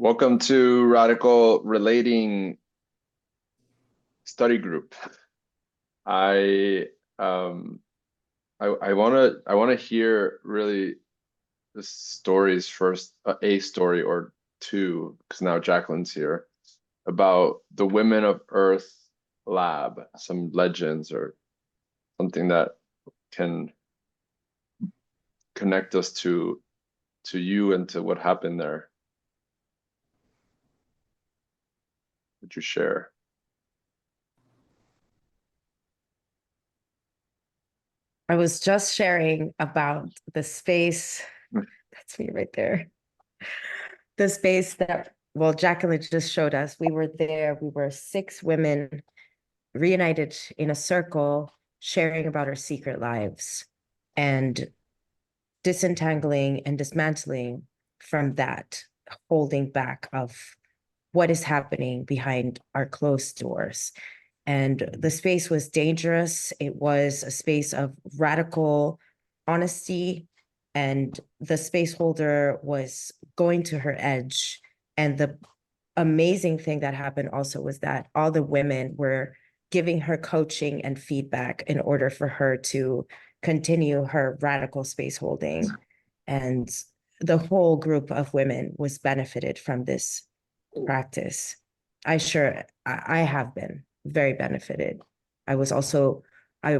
Welcome to Radical Relating Study Group. I wanna hear really the stories first, a story or two, because now Jacqueline's here, about the Women of Earth Lab, some legends or something that can connect us to you and to what happened there. Would you share? I was just sharing about the space. That's me right there. The space that, well, Jacqueline just showed us. We were there. We were 6 women reunited in a circle, sharing about our secret lives and disentangling and dismantling from that holding back of what is happening behind our closed doors. And the space was dangerous. It was a space of radical honesty. And the space holder was going to her edge. And the amazing thing that happened also was that all the women were giving her coaching and feedback in order for her to continue her radical space holding. And the whole group of women was benefited from this practice. I have been very benefited. I was also, I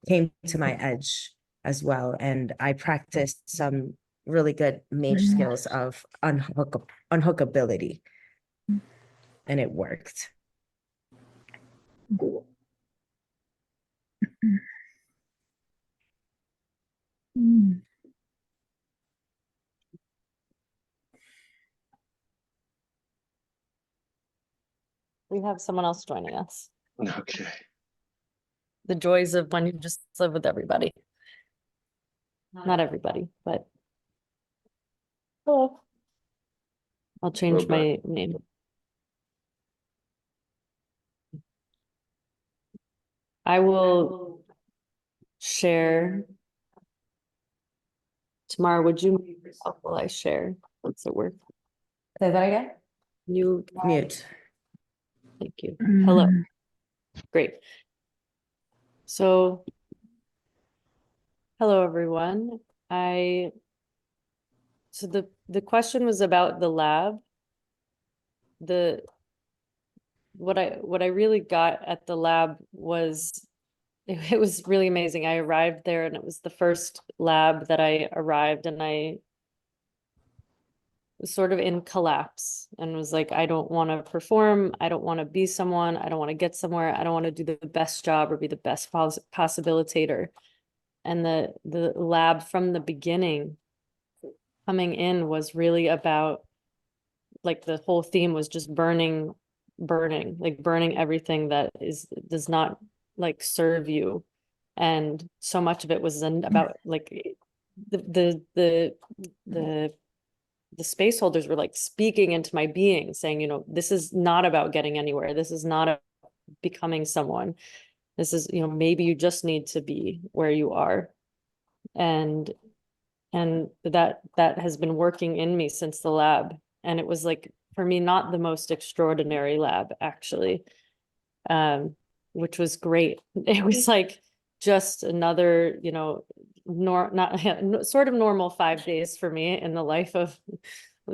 came to my edge as well, and I practiced some really good mage skills of unhookability, and it worked. We have someone else joining us. Okay. The joys of when you just live with everybody. Not everybody, but hello. I'll change my name. I will share. Tamara, would you mute yourself while I share? Does it work? Say that again? You Mute. Thank you. Hello. Great. So, hello everyone. So the question was about the lab. What I really got at the lab was it was really amazing. I arrived there and it was the first lab that I arrived, and I was sort of in collapse and was like, I don't want to perform. I don't want to be someone. I don't want to get somewhere. I don't want to do the best job or be the best possibilitator. And the lab from the beginning coming in was really about, like, the whole theme was just burning everything that does not like serve you. And so much of it was about like the space holders were like speaking into my being, saying, this is not about getting anywhere. This is not about becoming someone. This is, maybe you just need to be where you are. And that has been working in me since the lab. And it was, like, for me, not the most extraordinary lab, actually, which was great. It was like just another, sort of normal 5 days for me in the life of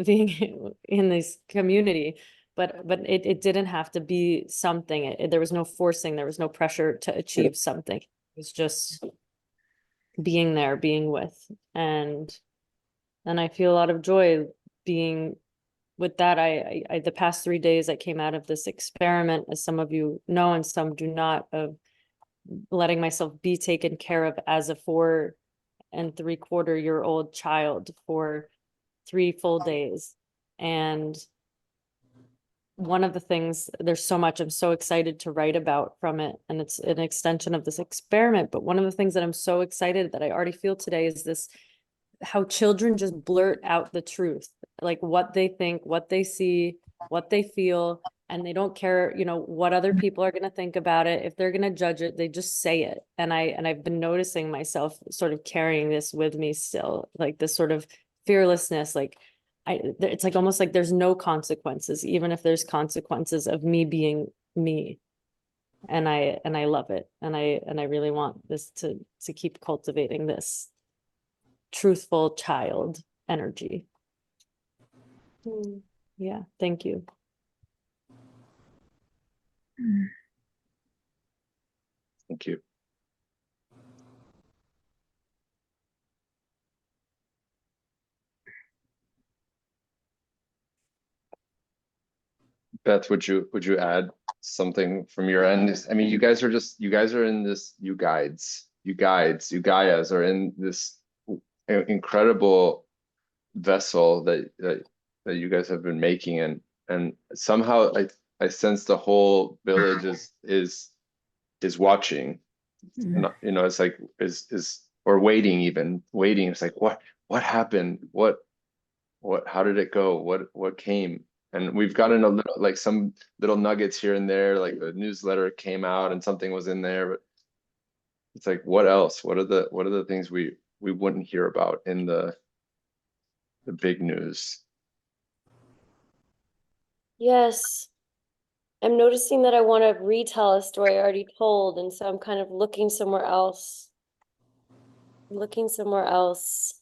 being in this community. But it didn't have to be something. There was no forcing. There was no pressure to achieve something. It was just being there, being with. And I feel a lot of joy being with that. I the past 3 days I came out of this experiment, as some of you know and some do not, of letting myself be taken care of as a 4 3/4-year-old child for 3 full days. And one of the things, there's so much I'm so excited to write about from it, and it's an extension of this experiment, but one of the things that I'm so excited that I already feel today is this, how children just blurt out the truth, like what they think, what they see, what they feel, and they don't care, what other people are going to think about it. If they're going to judge it, they just say it. And I've been noticing myself sort of carrying this with me still, like this sort of fearlessness, like it's like almost like there's no consequences, even if there's consequences of me being me. And I love it. And I really want this to keep cultivating this truthful child energy. Yeah, thank you. Thank you. Beth, would you add something from your end? I mean, you guys are in this, you Gaias are in this incredible vessel that you guys have been making, and somehow I sense the whole village is watching. And, you know, it's like is or waiting, even waiting. It's like, what happened? What how did it go? What came? And we've gotten a little, like, some little nuggets here and there, like a newsletter came out and something was in there, but it's like, what else? What are the things we wouldn't hear about in the big news? Yes. I'm noticing that I want to retell a story I already told, and so I'm kind of looking somewhere else. Looking somewhere else.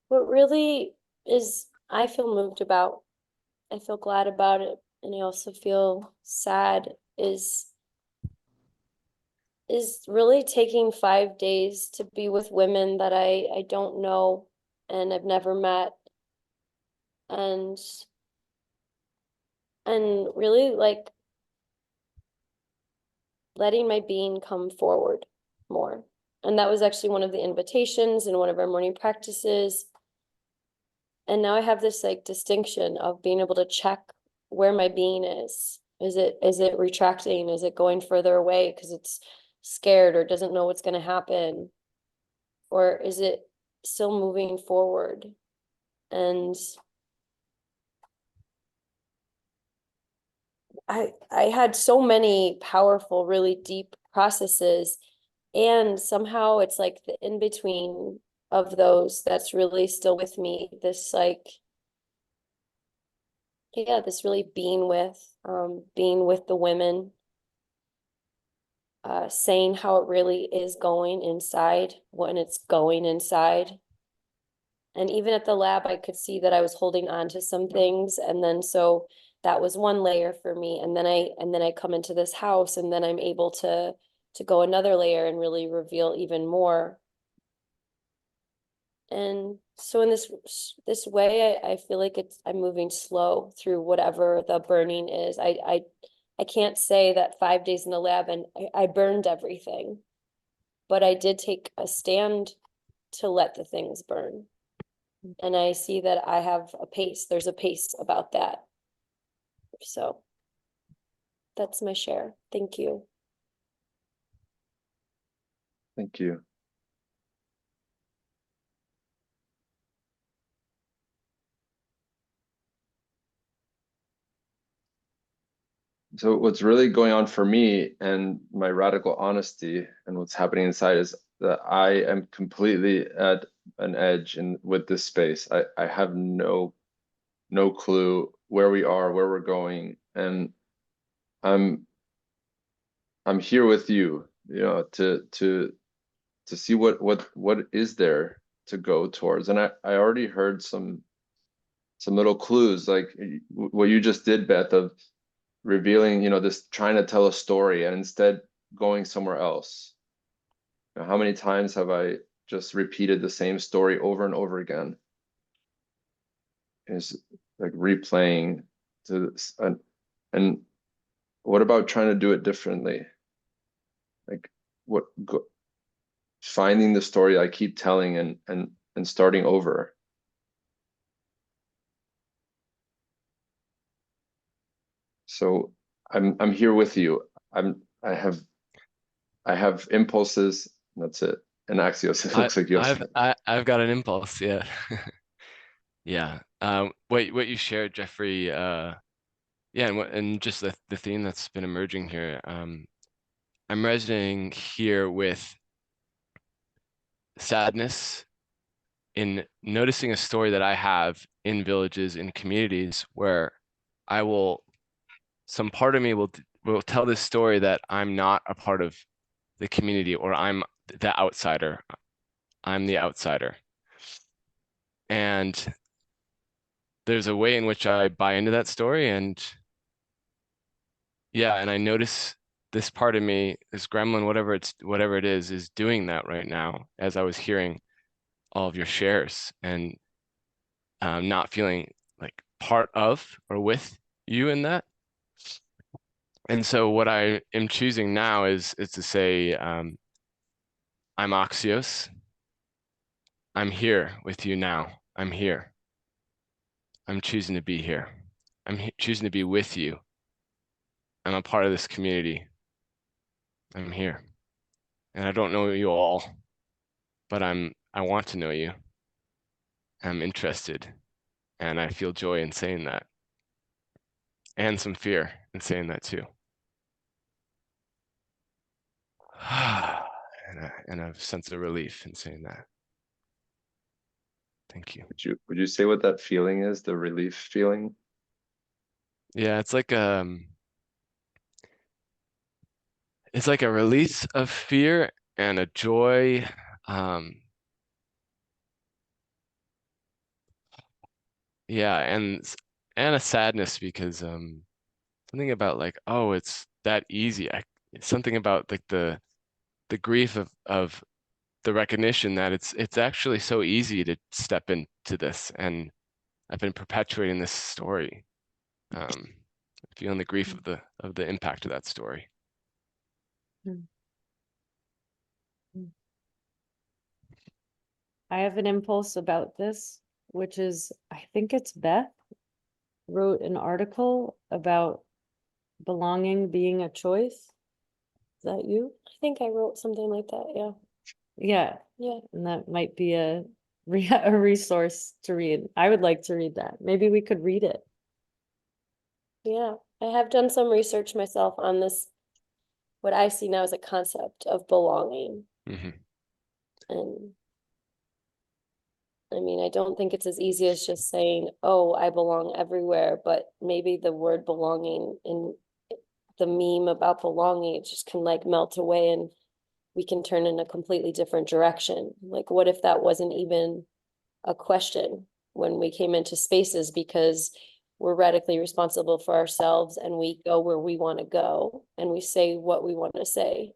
What really is, I feel moved about, I feel glad about it, and I also feel sad, is really taking 5 days to be with women that I don't know and I've never met, and really like letting my being come forward more. And that was actually one of the invitations in one of our morning practices. And now I have this like distinction of being able to check where my being is. Is it retracting? Is it going further away because it's scared or doesn't know what's going to happen? Or is it still moving forward? And I had so many powerful, really deep processes, and somehow it's like the in between of those that's really still with me. This like, yeah, this really being with the women, saying how it really is going inside when it's going inside. And even at the lab, I could see that I was holding on to some things, and then so that was one layer for me. And then I come into this house, and then I'm able to go another layer and really reveal even more. And so in this way, I feel like I'm moving slow through whatever the burning is. I can't say that 5 days in the lab and I burned everything, but I did take a stand to let the things burn. And I see that I have a pace. There's a pace about that. So that's my share. Thank you. Thank you. So what's really going on for me and my radical honesty and what's happening inside is that I am completely at an edge with this space. I have no clue where we are, where we're going, and I'm here with you, you know, to see what is there to go towards. And I already heard some little clues, like what you just did, Beth, of revealing, you know, this trying to tell a story and instead going somewhere else. You know, how many times have I just repeated the same story over and over again? It's like replaying to this, and what about trying to do it differently? Like finding the story I keep telling and starting over. So I'm here with you. I have impulses. That's it. And Axios, it looks like you have. I've got an impulse, yeah. Yeah. What you shared, Jeffrey, Yeah, and just the theme that's been emerging here. I'm resonating here with sadness in noticing a story that I have in villages, in communities where some part of me will tell this story that I'm not a part of the community, or I'm the outsider. I'm the outsider. And there's a way in which I buy into that story, and yeah, and I notice this part of me, this gremlin, whatever it is doing that right now as I was hearing all of your shares, and not feeling like part of or with you in that. And so what I am choosing now is to say, I'm Axios. I'm here with you now. I'm here. I'm choosing to be here. Choosing to be with you. I'm a part of this community. I'm here. And I don't know you all, but I want to know you. I'm interested. And I feel joy in saying that. And some fear in saying that too. And a sense of relief in saying that. Thank you. Would you say what that feeling is, the relief feeling? Yeah, it's like a release of fear and a joy. Yeah, and a sadness, because something about like, oh, it's that easy. Something about like the grief of the recognition that it's actually so easy to step into this, and I've been perpetuating this story. Feeling the grief of the impact of that story. I have an impulse about this, which is, I think it's Beth wrote an article about belonging being a choice. Is that you? I think I wrote something like that, yeah. Yeah, Yeah, and that might be a resource to read. I would like to read that. Maybe we could read it. yeah. I have done some research myself on this, what I see now as a concept of belonging. Mm-hmm. And I mean, I don't think it's as easy as just saying, oh, I belong everywhere, but maybe the word belonging in the meme about belonging, it just can like melt away and we can turn in a completely different direction. Like, what if that wasn't even a question when we came into spaces, because we're radically responsible for ourselves and we go where we want to go and we say what we want to say.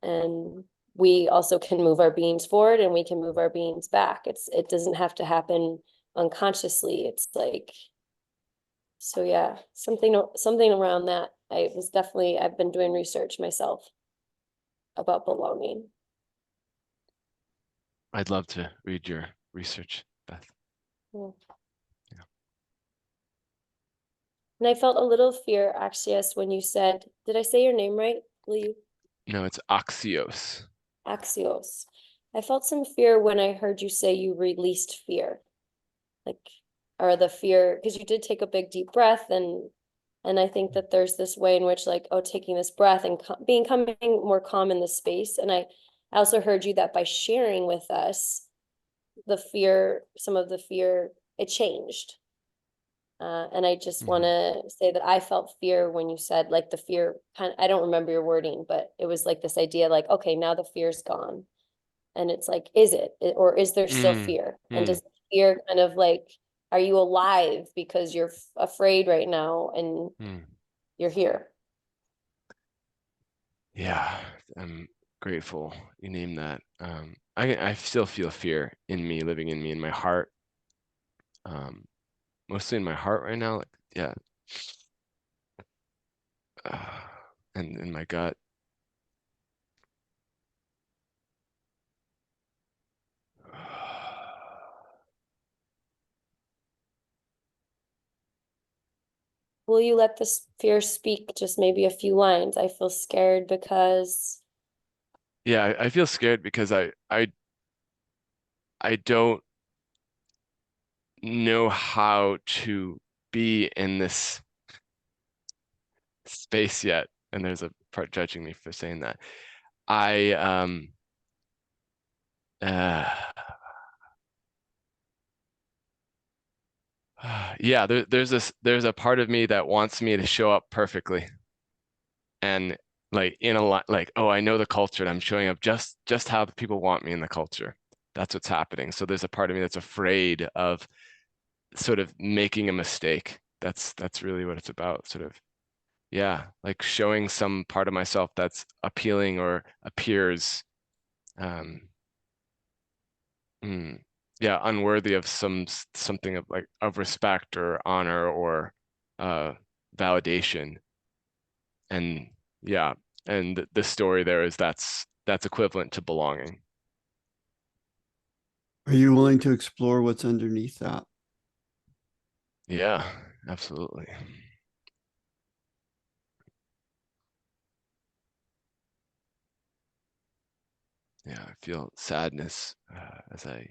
And we also can move our beings forward and we can move our beings back. It doesn't have to happen unconsciously. It's like, so yeah, something around that. I've been doing research myself about belonging. I'd love to read your research, Beth. Yeah. Yeah. And I felt a little fear, Axios, when you said, did I say your name right? Will you? No, it's Axios. Axios. I felt some fear when I heard you say you released fear. Like, or the fear, because you did take a big deep breath, and I think that there's this way in which, like, oh, taking this breath and becoming more calm in the space. And I also heard you that by sharing with us the fear, some of the fear, it changed. And I just want to say that I felt fear when you said, like, the fear kind of, I don't remember your wording, but it was like this idea, like, okay, now the fear's gone. And it's like, is it, or is there still fear? And does fear kind of like, are you alive because you're afraid right now and you're here? Yeah, I'm grateful you named that. I still feel fear in me, living in me, in my heart. Mostly in my heart right now. Like, yeah. And in my gut. Will you let this fear speak just maybe a few lines? I feel scared because. Yeah, I feel scared because I don't know how to be in this space yet, and there's a part judging me for saying that. I yeah, there's a part of me that wants me to show up perfectly, and like in a lot, like, oh, I know the culture and I'm showing up just how the people want me in the culture. That's what's happening. So there's a part of me that's afraid of sort of making a mistake. That's really what it's about, sort of. Yeah, like showing some part of myself that's appealing or appears um yeah, unworthy of something of like of respect or honor or uh validation. And yeah, and the story there is that's equivalent to belonging. Are you willing to explore what's underneath that? Yeah, absolutely. Yeah, I feel sadness as I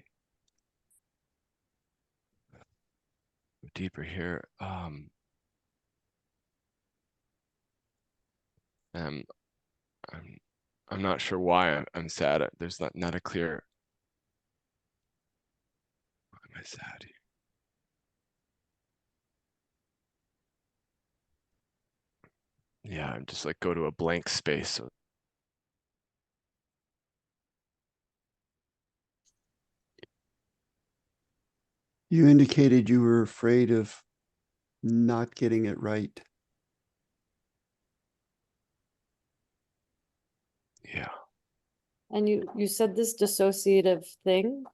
go deeper here. Um, I'm I'm not sure why I'm sad. There's not a clear. Why am I sad here? Yeah, I'm just like go to a blank space. So You indicated you were afraid of not getting it right. yeah. And you said this dissociative thing,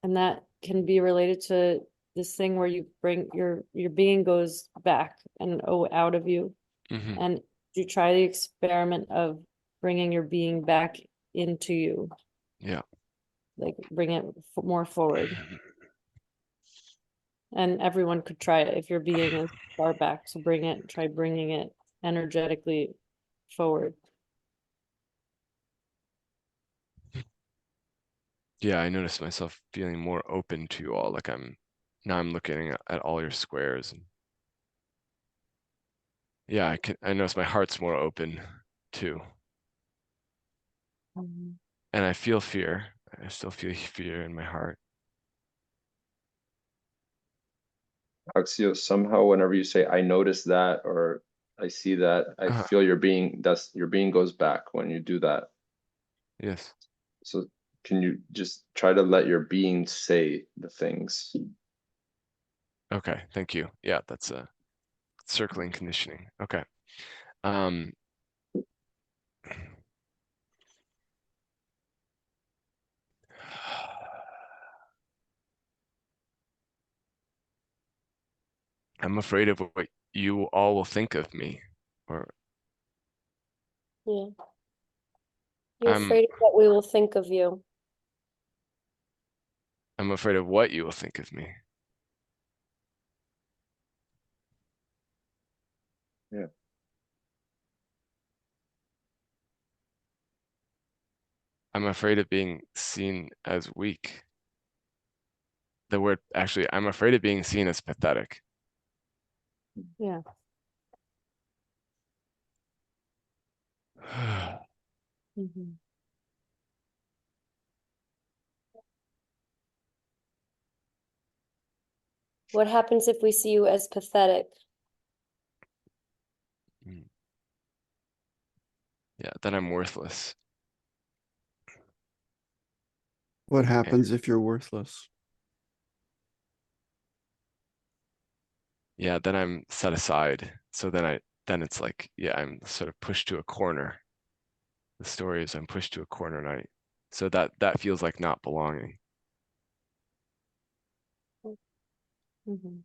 and that can be related to this thing where you bring your being goes back and out of you. Hmm. And you try the experiment of bringing your being back into you, Yeah. like bring it more forward. And everyone could try it if your being is far back, so try bringing it energetically forward. Yeah, I noticed myself feeling more open to you all. Like now I'm looking at all your squares, and yeah, I notice my heart's more open too. Mhm. And I feel fear. I still feel fear in my heart. Axio, somehow whenever you say I notice that or I see that, I Uh, feel your being goes back when you do that. yes. So can you just try to let your being say the things? Okay, thank you. Yeah, that's a circling conditioning. Okay. Um I'm afraid of what you all will think of me. Or Yeah. You're I'm afraid of what we will think of you. I'm afraid of what you will think of me. Yeah. I'm afraid of being seen as weak. The word actually, I'm afraid of being seen as pathetic. Yeah. Mhm. What happens if we see you as pathetic? Mm. Yeah, then I'm worthless. What Eh, happens if you're worthless? Yeah, then I'm set aside. So then it's like, yeah, I'm sort of pushed to a corner. The story is I'm pushed to a corner, and so that feels like not belonging. Mhm.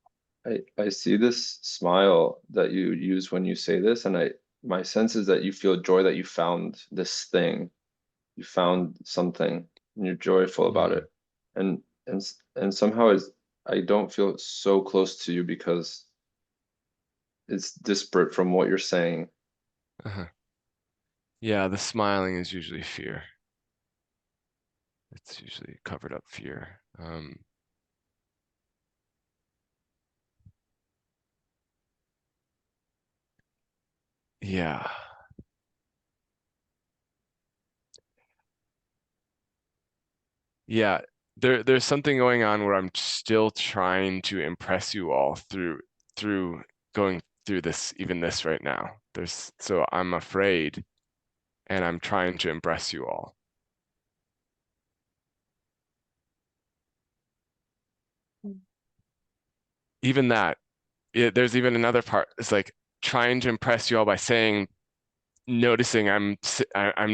I see this smile that you use when you say this, and my sense is that you feel joy that you found this thing. You found something and you're joyful about Mm. it. And somehow I don't feel so close to you because it's disparate from what you're saying. Uh-huh. Yeah, the smiling is usually fear. It's usually covered up fear. Yeah. Yeah, there's something going on where I'm still trying to impress you all through going through this, even this right now. So I'm afraid and I'm trying to impress you all. Even that, there's even another part. It's like trying to impress you all by saying, noticing I'm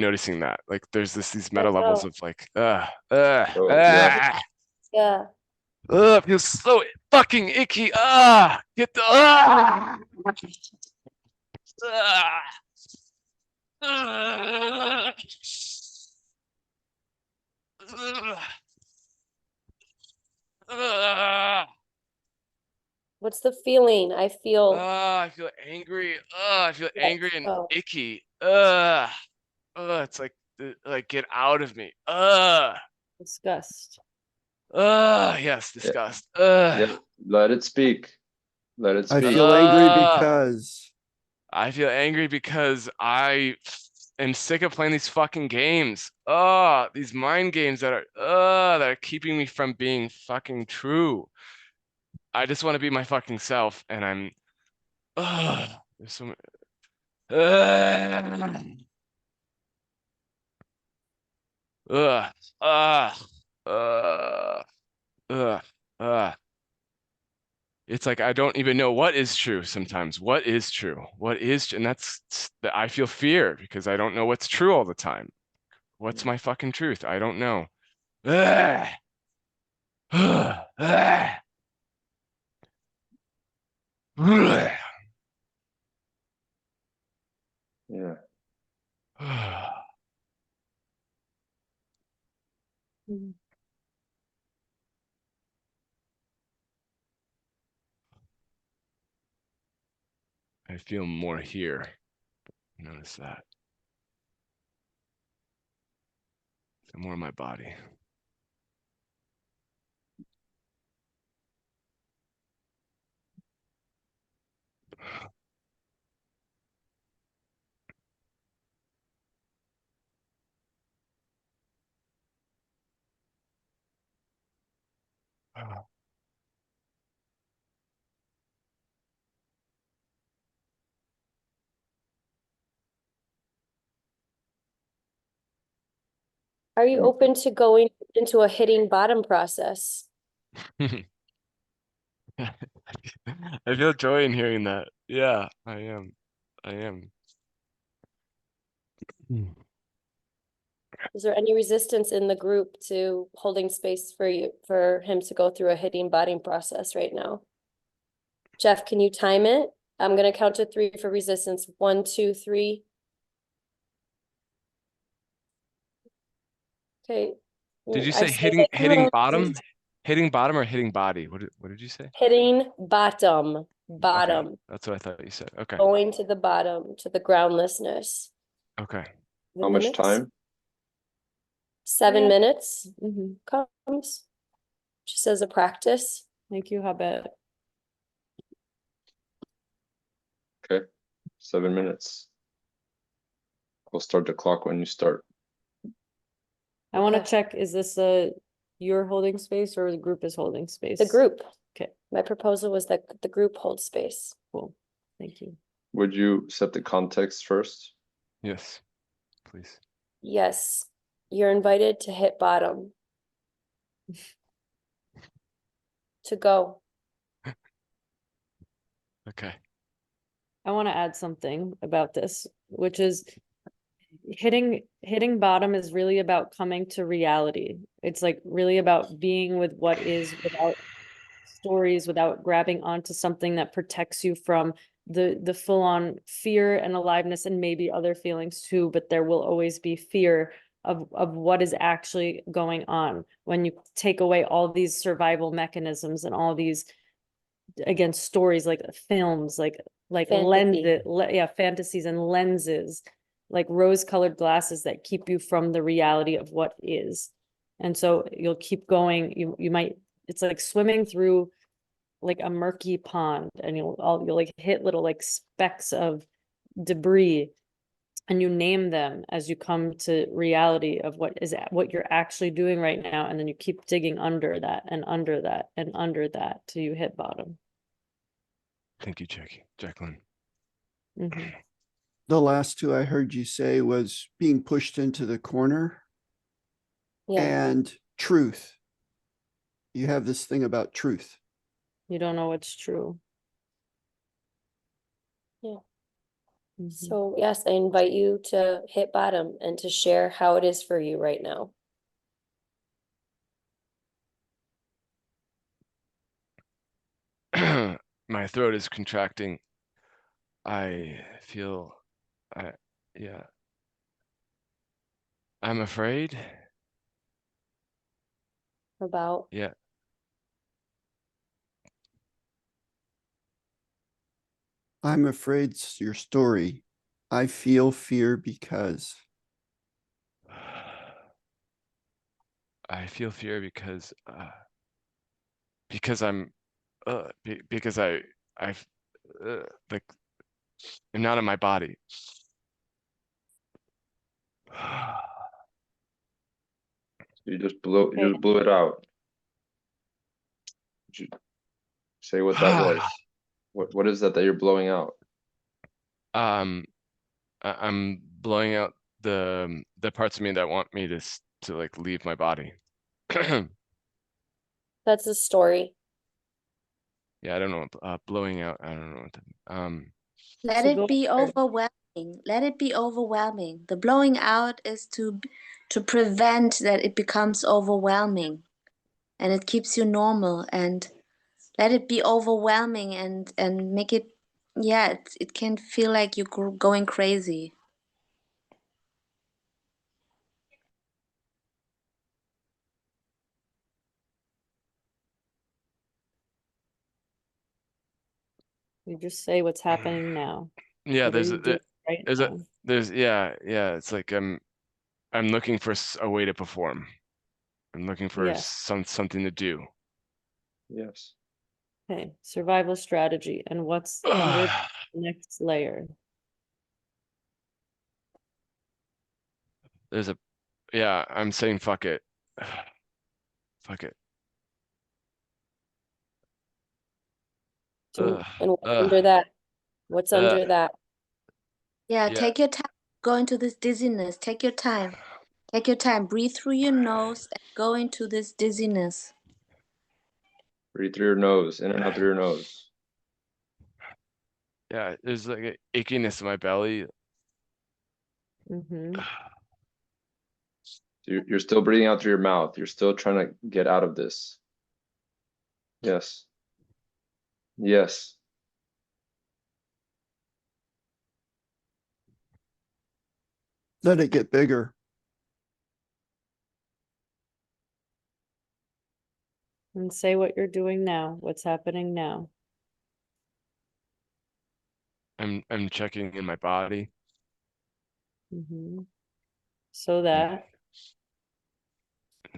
noticing that. Like there's these meta Let levels go. of like, Oh, yeah. Yeah. it feels so fucking icky. Get the What's the feeling? I feel. I feel angry. I feel Let angry and go. icky. It's like get out of me. Disgust. Yes, Yeah. disgust. Yeah. Let it speak. Let it I speak. feel angry Uh, because. I feel angry because I am sick of playing these fucking games. Oh, these mind games that are keeping me from being fucking true. I just want to be my fucking self, and I'm there's so many. Ugh, uh, uh, uh, uh. It's like I don't even know what is true sometimes. What is true? And I feel fear because I don't know what's true all the time. What's my fucking truth? I don't know. Ugh. Ugh. Ugh. Yeah. Mhm. I feel more here. Notice that. Feel more in my body. Are you open to going into a hitting bottom process? I feel joy in hearing that. Yeah, I am. I am. Is there any resistance in the group to holding space for you, for him to go through a hitting bottom process right now? Jeff, can you time it? I'm gonna count to 3 for resistance. 1, 2, 3. Okay. Did you I say say hitting hit the bottom? road. Hitting bottom or hitting body? What did you say? Hitting bottom, Okay, bottom, that's what I thought you said. Okay, going to the bottom, to the groundlessness. okay. How much time? 7 Yeah. minutes Mhm. comes, just as a practice. Thank you, Habit. Okay. 7 minutes. I'll start the clock when you start. I want to Okay. check, is this you're holding space or the group is holding space? The group. Okay. My proposal was that the group holds space. Cool. Thank you. Would you set the context first? Yes, please. Yes, you're invited to hit bottom. To go. Okay. I want to add something about this, which is hitting bottom is really about coming to reality. It's like really about being with what is without stories, without grabbing onto something that protects you from the full-on fear and aliveness and maybe other feelings too, but there will always be fear of what is actually going on when you take away all these survival mechanisms and all these, again, stories like films, like Fantasy. fantasies and lenses, like rose-colored glasses that keep you from the reality of what is. And so you'll keep going. You might, it's like swimming through like a murky pond, and you'll like hit little like specks of debris, and you name them as you come to reality of what you're actually doing right now, and then you keep digging under that and under that and under that till you hit bottom. Thank you, Jacqueline. Mhm. The last two I heard you say was being pushed into the corner Yeah, and truth. You have this thing about truth. You don't know what's true. Yeah. Mhm. so yes, I invite you to hit bottom and to share how it is for you right now. My throat is contracting. I feel, yeah. I'm afraid. About, Yeah. I'm afraid it's your story. I feel fear because. I feel fear because I'm because I've like I'm not in my body. You just Okay. blew it out. Did you say what that was? What is that you're blowing out? I'm blowing out the parts of me that want me to like leave my body. that's a story. Yeah, I don't know. Blowing out. I don't know what Let So it go be for it. overwhelming. Let it be overwhelming. The blowing out is to prevent that it becomes overwhelming, and it keeps you normal. And let it be overwhelming and make it, yeah, it can feel like you're going crazy. You just say what's happening now. Yeah, What are you doing right there's now? yeah. It's like I'm looking for a way to perform. I'm looking for Yes. something to do. Yes. Okay. Survival strategy. And what's under the next layer? There's a yeah. I'm saying fuck it. Fuck it. And what's under that? What's uh, under that? Yeah, yeah. take your time. Go into this dizziness. Take your time. Take your time. Breathe through your nose and go into this dizziness. Breathe through your nose, in and out through your nose. Yeah, there's like an achiness in my belly. Mm-hmm. You're still breathing out through your mouth. You're still trying to get out of this. Yes. Yes. Let it get bigger. And say what you're doing now. What's happening now? I'm checking in my body. Mm-hmm. So that.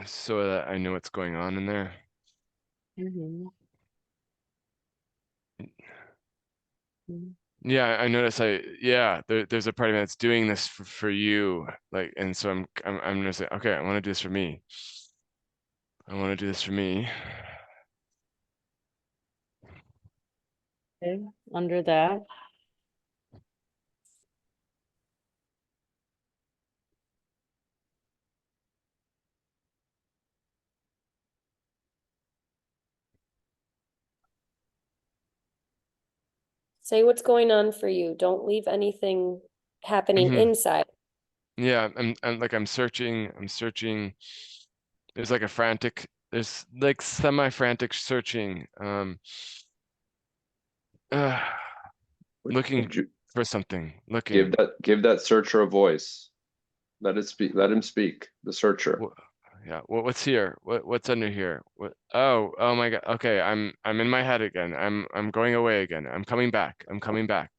So that I know what's going on in there. Mm-hmm. Yeah, I notice there's a part of me that's doing this for you. Like, and so I'm just like, okay, I want to do this for me. I want to do this for me. Okay. Under that. Say what's going on for you. Don't leave anything happening Mhm. inside. Yeah, I'm searching. There's like there's like semi-frantic searching. Uh, looking Would you for something. Looking. give that searcher a voice? Let it speak. Let him speak. The searcher. Yeah, what's here? What's under here? Oh my God. Okay, I'm in my head again. I'm going away again. I'm coming back. I'm coming back.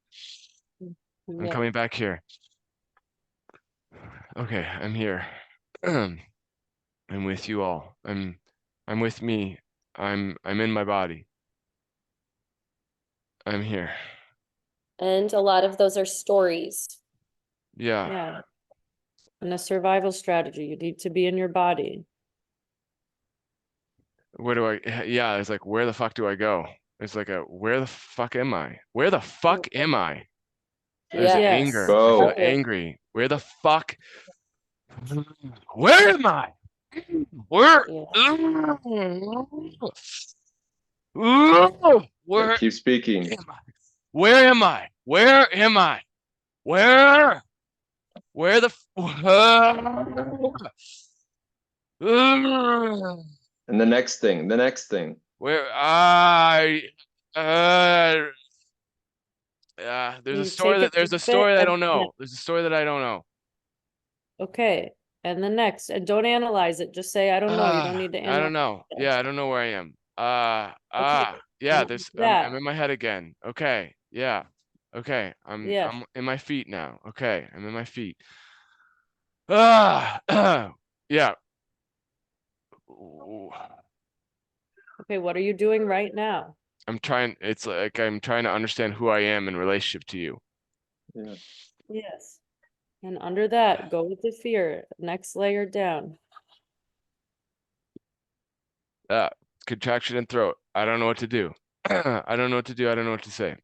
I'm Yeah. coming back here. Okay, I'm here. I'm with you all. I'm with me. I'm in my body. I'm here. And a lot of those are stories. Yeah. Yeah. And a survival strategy, you need to be in your body. Where do I, yeah, it's like, where the fuck do I go? It's like where the fuck am I? Where the fuck am I? There's Yeah. anger. Go. I feel Exactly. angry. Where the fuck? Where am I? Where? Yeah. Where Keep speaking. am I? Where am I? Where am I? Where? Where the? And the next thing, the next thing. Where I? There's a You story take that a there's a deep bit story that I and don't then- know. There's a story that I don't know. Okay, and the next, and don't analyze it, just say, I don't know, you don't need to I analyze. don't know. it. Yeah, I don't know where I am. Yeah, and there's that. I'm in my head again. Okay, yeah. Okay, Yes. I'm in my feet now. Okay, I'm in my feet. Ah, yeah. Ooh, Okay, what are you doing right now? it's like I'm trying to understand who I am in relationship to you. Yeah. Yes. And under that, go with the fear, next layer down. Contraction in throat. I don't know what to do. I don't know what to do. I don't know what to say.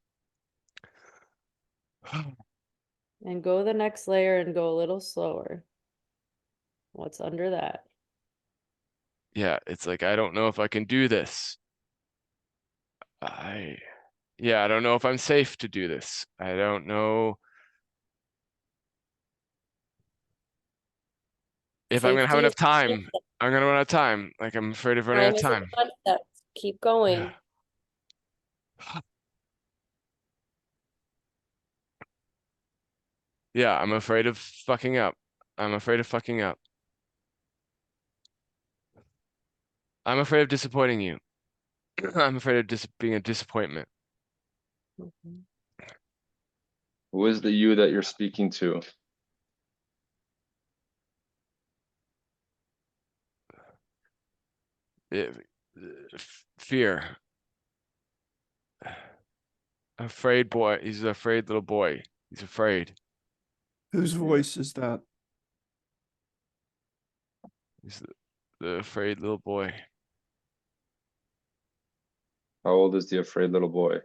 And go the next layer and go a little slower. What's under that? Yeah, it's like I don't know if I can do this. Yeah, I don't know if I'm safe to do this. I don't know if I'm gonna have Safety enough is time. I'm gonna run out of time. Like I'm afraid of running out time of is a time. concept. Keep going. Yeah, I'm afraid of fucking up. I'm afraid of fucking up. I'm afraid of disappointing you. I'm afraid of being a disappointment. Mhm. Who is the you that you're speaking to? Fear. Afraid boy. He's an afraid little boy. He's afraid. Whose voice is that? He's the afraid little boy. How old is the afraid little boy?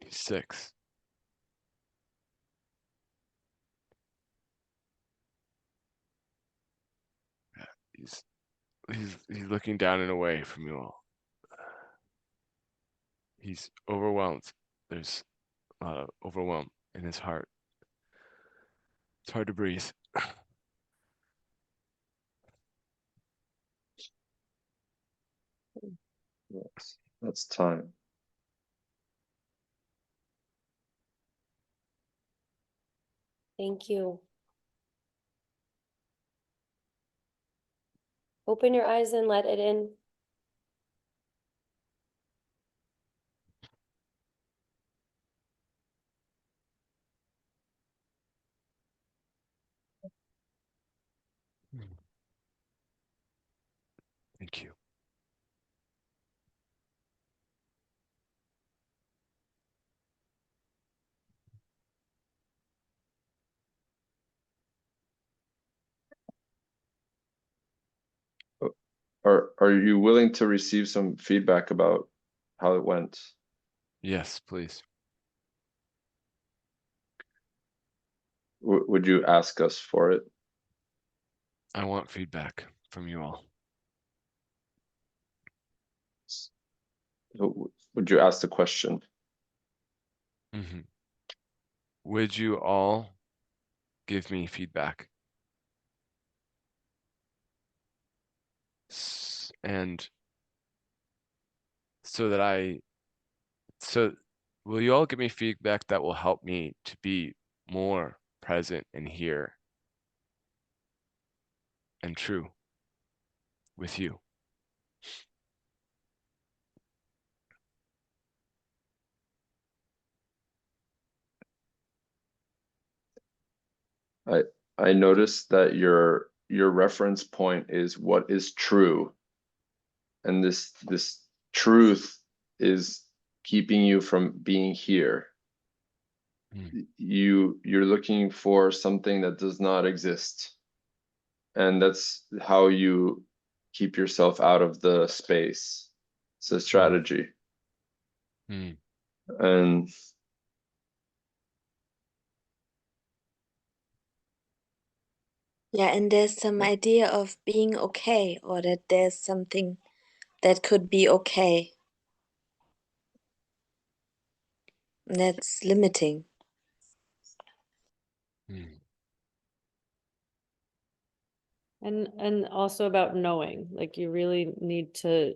He's 6. He's he's looking down and away from you all. He's overwhelmed. There's a lot of overwhelm in his heart. It's hard to breathe. Yes, that's time. Thank you. Open your eyes and let it in. Thank you. Are you willing to receive some feedback about how it went? Yes, please. Would you ask us for it? I want feedback from you all. Would you ask the question? Mhm. Would you all give me feedback? And so will you all give me feedback that will help me to be more present and here and true with you? I noticed that your reference point is what is true, and this truth is keeping you from being here. you're looking for something that does not exist. And that's how you keep yourself out of the space. It's a strategy. Mm. And Yeah, and there's some idea of being okay, or that there's something that could be okay. That's limiting. Mm. And also about knowing, like you really need to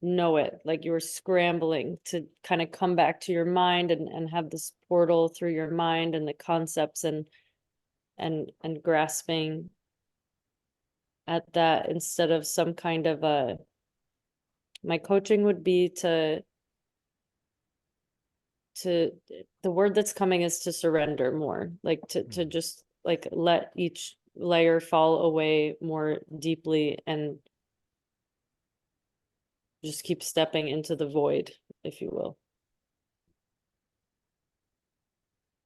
know it, like you were scrambling to kind of come back to your mind and have this portal through your mind and the concepts and grasping at that instead of some kind of a, my coaching would be to the word that's coming is to surrender more, like to just like let each layer fall away more deeply and just keep stepping into the void, if you will.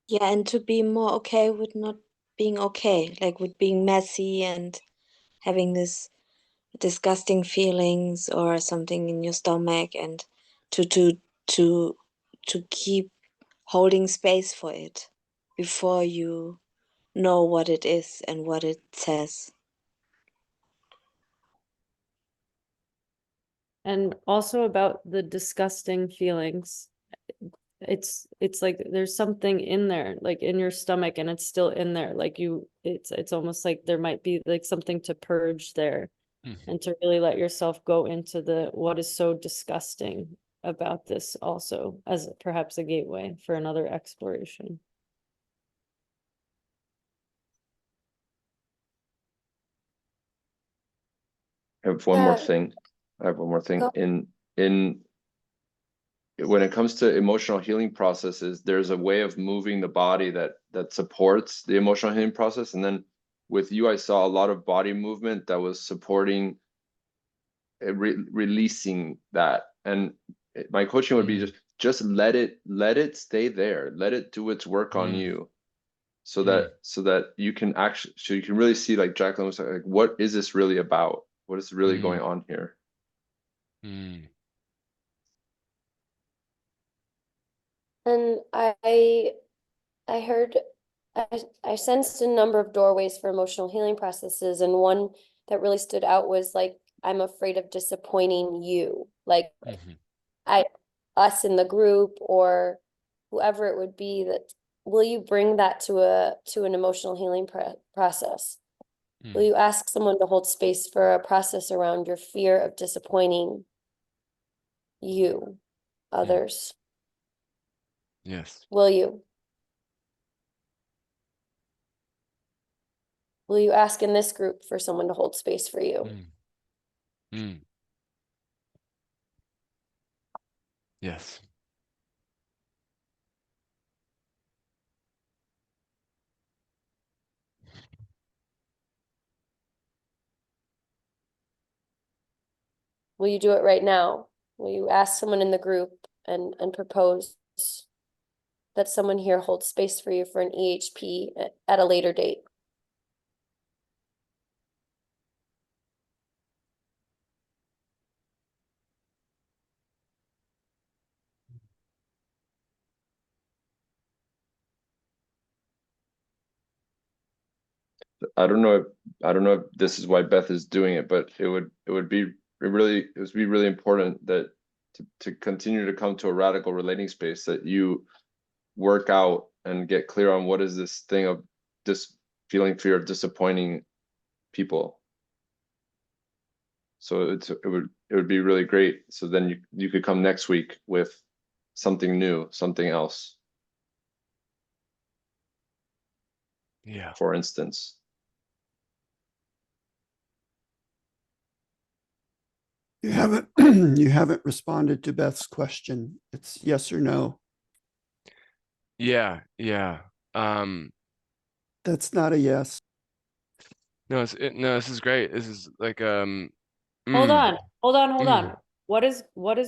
Yeah, and to be more okay with not being okay, like with being messy and having this disgusting feelings or something in your stomach, and to to to to keep holding space for it before you know what it is and what it says. And also about the disgusting feelings, it's like there's something in there, like in your stomach, and it's still in there, like you, it's almost like there might be like something to purge there. And to really let yourself go into the what is so disgusting about this, also as perhaps a gateway for another exploration. I have one more Yeah. thing. I have one more thing. Go. In when it comes to emotional healing processes, there's a way of moving the body that supports the emotional healing process. And then with you, I saw a lot of body movement that was supporting releasing that. And my coaching would be just let it stay there, let it do its work on you, so that you can actually, so you can really see, like Jacqueline was like, what is this really about? What is really going on here? And I heard, I sensed a number of doorways for emotional healing processes, and one that really stood out was like, I'm afraid of disappointing you, like us in the group or whoever it would be. That will you bring that to an emotional healing process? Will you ask someone to hold space for a process around your fear of disappointing you, others? Yes. Will you? Will you ask in this group for someone to hold space for you? Yes. Will you do it right now? Will you ask someone in the group and propose that someone here holds space for you for an EHP at a later date? I don't know if this is why Beth is doing it, but it would be really important that to continue to come to a radical relating space, that you work out and get clear on what is this thing of this feeling fear of disappointing people. So it would be really great. So then you could come next week with something new, something else. Yeah. For instance. You haven't you haven't responded to Beth's question. It's yes or no. Yeah. That's not a yes. No, no, this is great. This is like Hold on. What is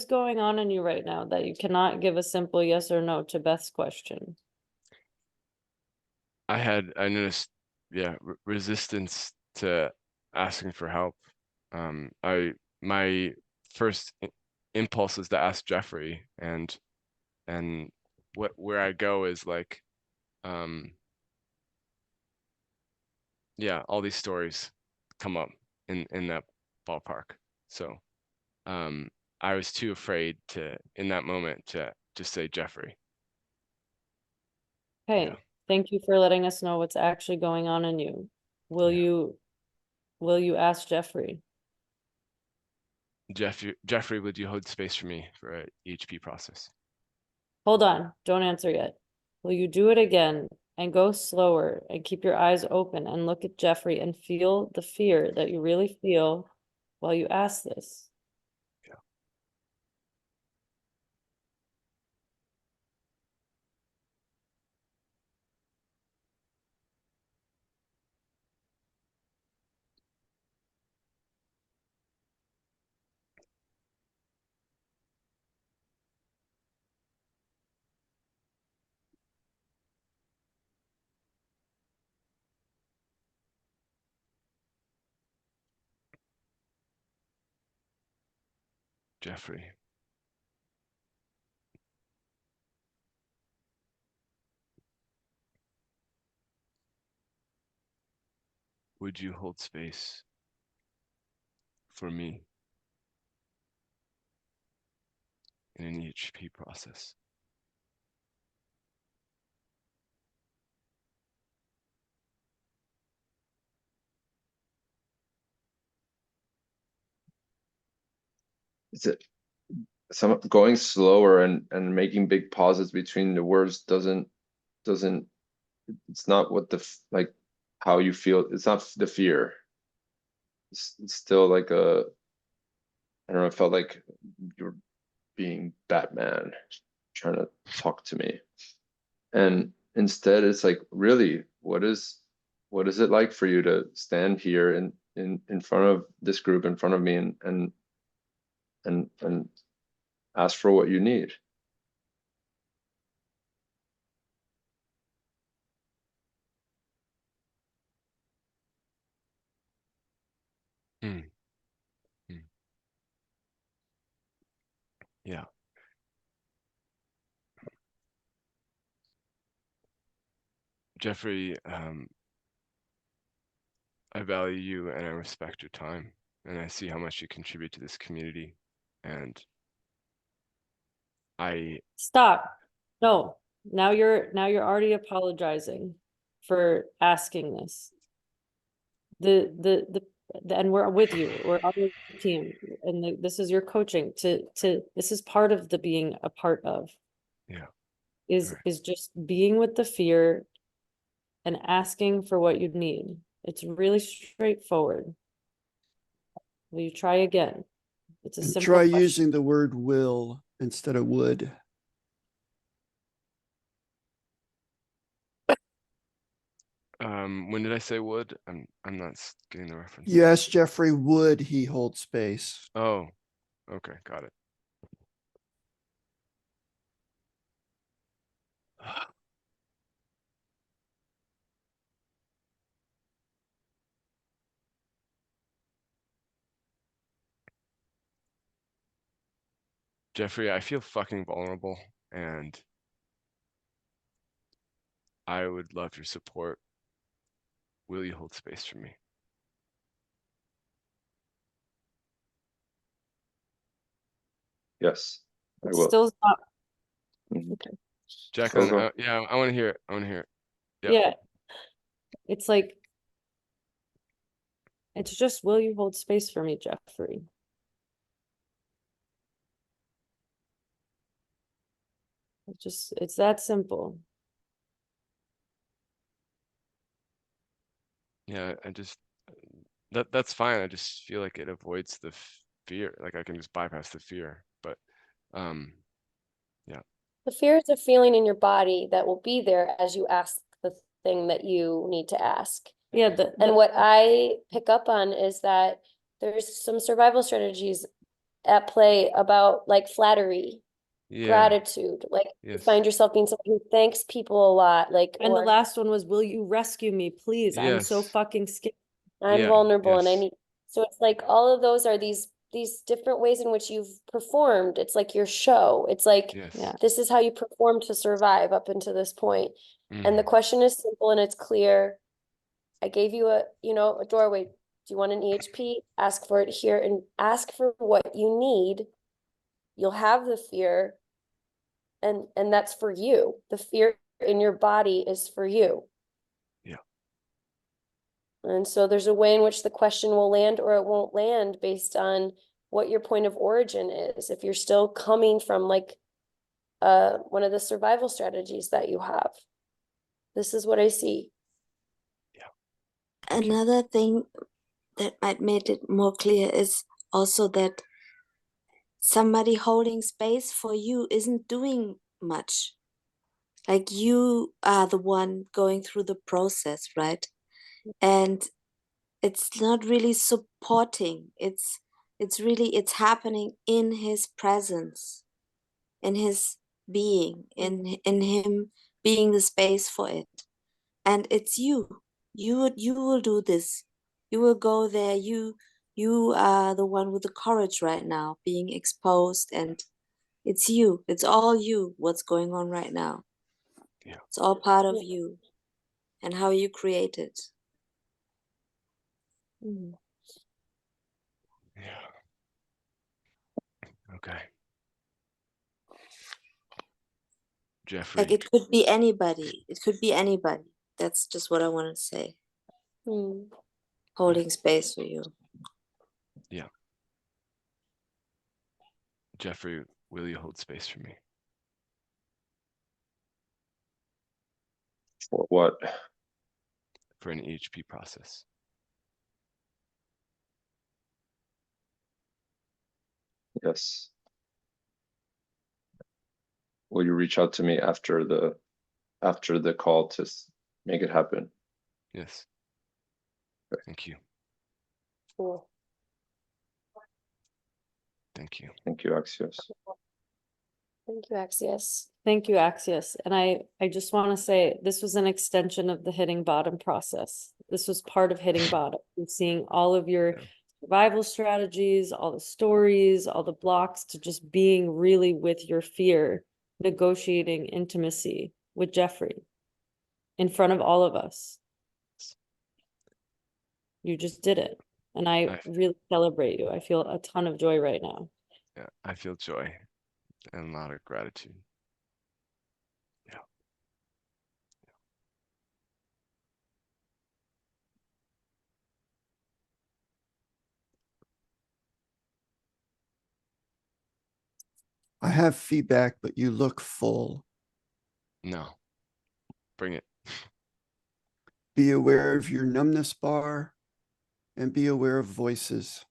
going on in you right now that you cannot give a simple yes or no to Beth's question? I noticed, yeah, resistance to asking for help. My first impulse is to ask Jeffrey, and where I go is like, yeah, all these stories come up in that ballpark. So I was too afraid to, in that moment, to just say Jeffrey. Okay, Yeah. thank you for letting us know what's actually going on in you. Will Yeah. you ask Jeffrey? Jeffrey, would you hold space for me for a EHP process? Hold on, don't answer yet. Will you do it again and go slower and keep your eyes open and look at Jeffrey and feel the fear that you really feel while you ask this? Jeffrey. Would you hold space for me in an EHP process? Is it some going slower and making big pauses between the words doesn't it's not what like how you feel. It's not the fear. It's still like I don't know, it felt like you're being Batman trying to talk to me. And instead it's like, really, what is it like for you to stand here in front of this group, in front of me, and ask for what you need? Hmm. Hmm. Yeah. Jeffrey, I value you and I respect your time, and I see how much you contribute to this community, and Stop. No, now you're already apologizing for asking this. And we're with you. We're on your team, and this is your coaching this is part of the being a part of. Yeah. Is Right. is just being with the fear and asking for what you need. It's really straightforward. Will you try again? It's a And simple try question. using the word will instead of would. When did I say would? I'm not getting the reference. You asked Jeffrey, would he hold space? Oh, okay, got it. Jeffrey, I feel fucking vulnerable, and I would love your support. Will you hold space for me? Yes, I It's will. still not. Mhm. Okay. Jacqueline, Go. yeah, I want to hear it. I want to hear it. Yeah. Yeah. It's like, it's just, will you hold space for me, Jeffrey? It's that simple. Yeah, that's fine. I just feel like it avoids the fear. Like I can just bypass the fear. But yeah. The fear is a feeling in your body that will be there as you ask the thing that you need to ask. Yeah, And what I pick up on is that there's some survival strategies at play about like flattery Yeah. gratitude, like you Yes. find yourself being someone who thanks people a lot, like, And the or last one was, will you rescue me, please? I'm so Yes. fucking scared. I'm Yeah, vulnerable and I yes. need, so it's like all of those are these different ways in which you've performed. It's like your show. It's like, Yes. Yeah. this is how you perform to survive up until this point. And the Mm. question is simple and it's clear. I gave you a, a doorway. Do you want an EHP? Ask for it here and ask for what you need. You'll have the fear, and that's for you. The fear in your body is for you. Yeah. And so there's a way in which the question will land or it won't land based on what your point of origin is. If you're still coming from like one of the survival strategies that you have, this is what I see. Thank you. Another thing that might make it more clear is also that somebody holding space for you isn't doing much. Like you are the one going through the process, right? And it's not really supporting. It's happening in his presence, in his being, in him being the space for it. And it's you. You will do this. You will go there. You are the one with the courage right now, being exposed, and it's you. It's all you, what's going on right now. Yeah. It's all part of Yeah. you and how you create it. Mhm. Yeah. Okay. Jeffrey. Like it could be anybody. It could be anybody. That's just what I want to say. Hmm. Holding space for you. Jeffrey, will you hold space for me? For what? For an EHP process. Yes. Will you reach out to me after the call to make it happen? Yes. Thank you. Cool. Thank you. Thank you, Axios. Thank you, Axios. Thank you, Axios. And I just want to say this was an extension of the hitting bottom process. This was part of hitting bottom. And seeing all of your Yeah. survival strategies, all the stories, all the blocks to just being really with your fear, negotiating intimacy with Jeffrey in front of all of us. You just did it. And I really celebrate you. I feel a ton of joy right now. Yeah, I feel joy and a lot of gratitude. Yeah. I have feedback, but you look full. No. Bring it. Be aware of your numbness bar and be aware of voices.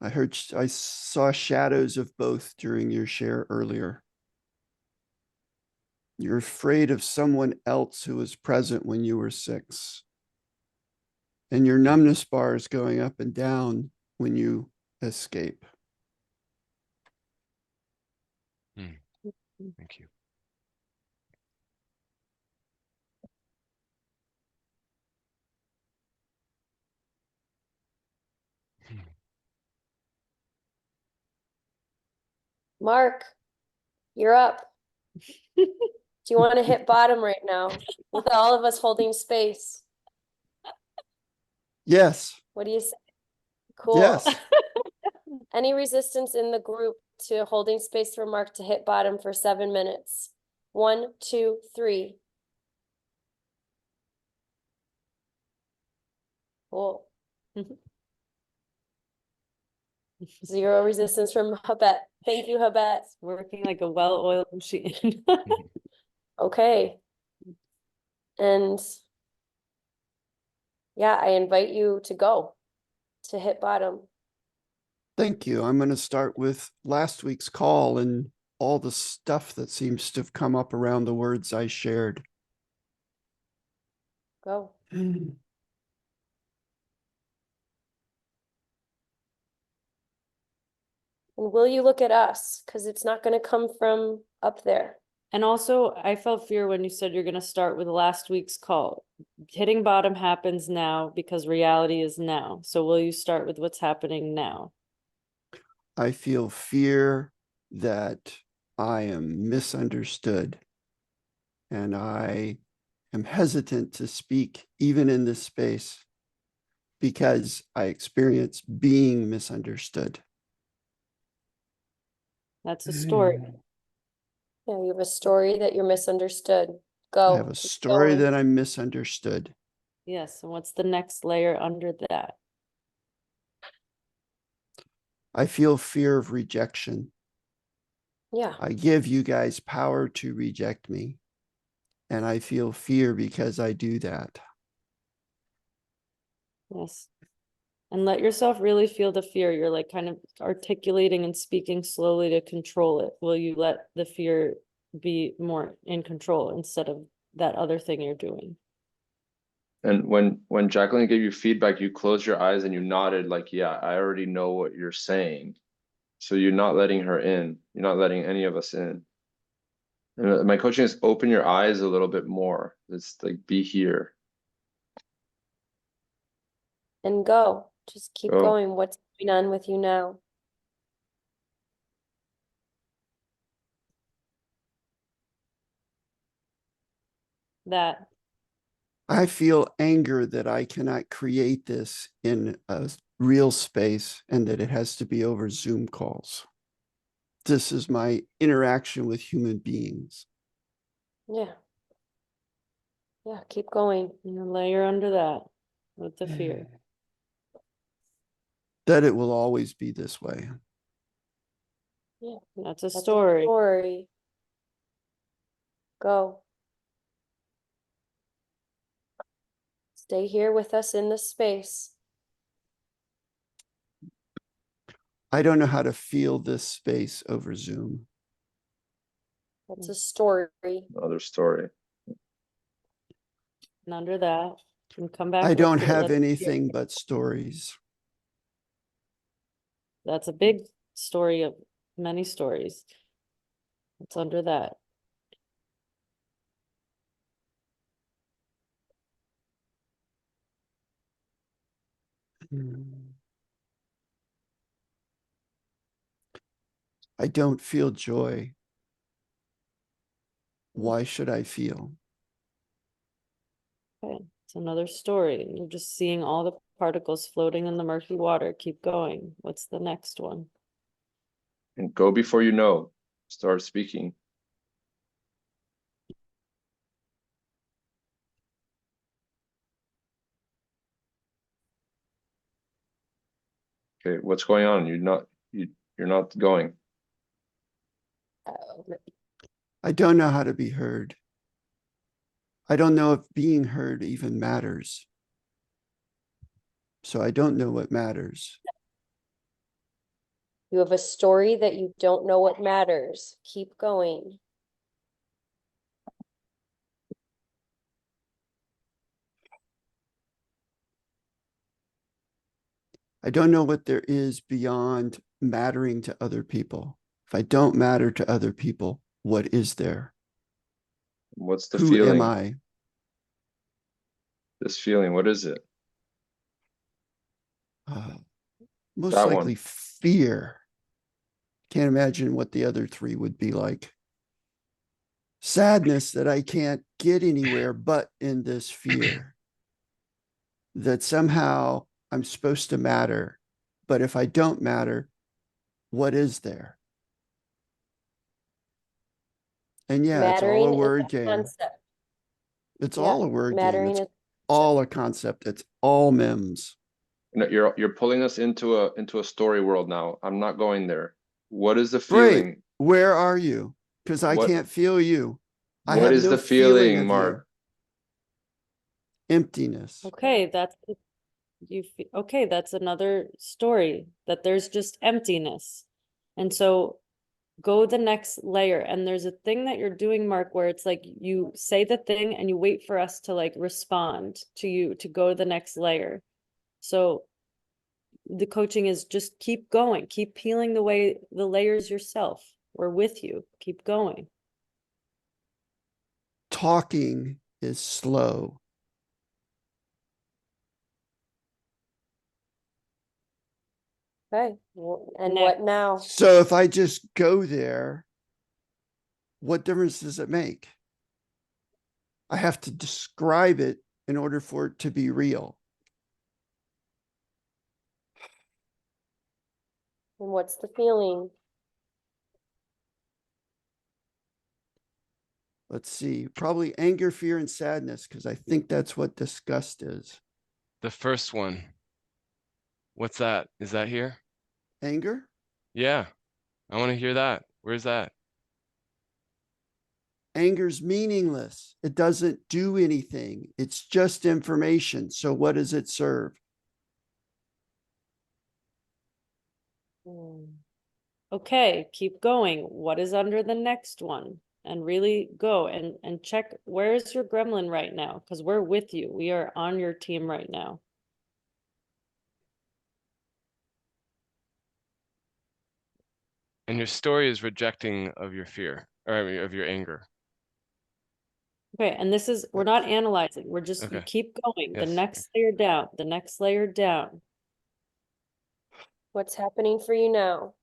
I saw shadows of both during your share earlier. You're afraid of someone else who was present when you were 6. And your numbness bar is going up and down when you escape. Thank you. Mark, you're up. Do you want to hit bottom right now with all of us holding space? Yes. What do you say? Cool. Yes. Any resistance in the group to holding space for Mark to hit bottom for 7 minutes? 1, 2, 3. Cool. Zero resistance from Habet. Thank you, Habet. Working like a well-oiled machine. Okay. And yeah, I invite you to go to hit bottom. Thank you. I'm going to start with last week's call and all the stuff that seems to have come up around the words I shared. Go. And will you look at us? Because it's not going to come from up there. And also, I felt fear when you said you're going to start with last week's call. Hitting bottom happens now because reality is now. So will you start with what's happening now? I feel fear that I am misunderstood. And I am hesitant to speak even in this space because I experience being misunderstood. That's a story. Yeah, you have a story that you're misunderstood. I Go. have a keep story going. that I'm misunderstood. Yes. And what's the next layer under that? I feel fear of rejection. Yeah. I give you guys power to reject me. And I feel fear because I do that. Yes. And let yourself really feel the fear. You're like kind of articulating and speaking slowly to control it. Will you let the fear be more in control instead of that other thing you're doing? And when Jacqueline gave you feedback, you closed your eyes and you nodded like, yeah, I already know what you're saying. So you're not letting her in. You're not letting any of us in. And my coaching is open your eyes a little bit more. It's like, be here. And go. Just keep Go. going. What's going on with you now? That I feel anger that I cannot create this in a real space and that it has to be over Zoom calls. This is my interaction with human beings. Yeah. Yeah, keep going. and a layer under that with the fear. That it will always be this way. Yeah. That's a That's a story. story. Go. Stay here with us in this space. I don't know how to feel this space over Zoom. That's a story. Another story. And under that, you can come back. I don't let have the fear- anything but stories. That's a big story of many stories. It's under that. I don't feel joy. Why should I feel? Okay, it's another story. You're just seeing all the particles floating in the murky water. Keep going. What's the next one? And go before you know. Start speaking. Okay, what's going on? You're not going. I don't know how to be heard. I don't know if being heard even matters. So I don't know what matters. You have a story that you don't know what matters. Keep going. I don't know what there is beyond mattering to other people. If I don't matter to other people, what is there? What's the Who feeling? am I? This feeling, what is it? Most That likely one. fear. Can't imagine what the other three would be like. Sadness that I can't get anywhere but in this fear. That somehow I'm supposed to matter. But if I don't matter, what is there? And yeah, it's all a Mattering is word a game. concept. It's Yeah, all a word game. mattering It's is all a concept. It's all memes. No, you're pulling us into a story world now. I'm not going there. What is the Great. feeling? Where are you? Because I What can't feel you. I what have is no the feeling feeling, of Mark? you. Emptiness. Okay, that's okay, that's another story that there's just emptiness. And so go the next layer. And there's a thing that you're doing, Mark, where it's like you say the thing and you wait for us to like respond to you to go to the next layer. So the coaching is just keep going, keep peeling the layers yourself. We're with you. Keep going. Talking is slow. Okay, and what now? So if I just go there, what difference does it make? I have to describe it in order for it to be real. And what's the feeling? Let's see, probably anger, fear, and sadness, because I think that's what disgust is. The first one. What's that? Is that here? Anger? Yeah. I want to hear that. Where's that? Anger's meaningless. It doesn't do anything. It's just information. So what does it serve? Okay, keep going. What is under the next one? And really go and check, where is your gremlin right now? Because we're with you. We are on your team right now. And your story is rejecting of your fear, or I mean, of your anger. Okay, and this is, we're not analyzing. We're just, you Okay. keep going. The Yes. next layer down, the next layer down. What's happening for you now?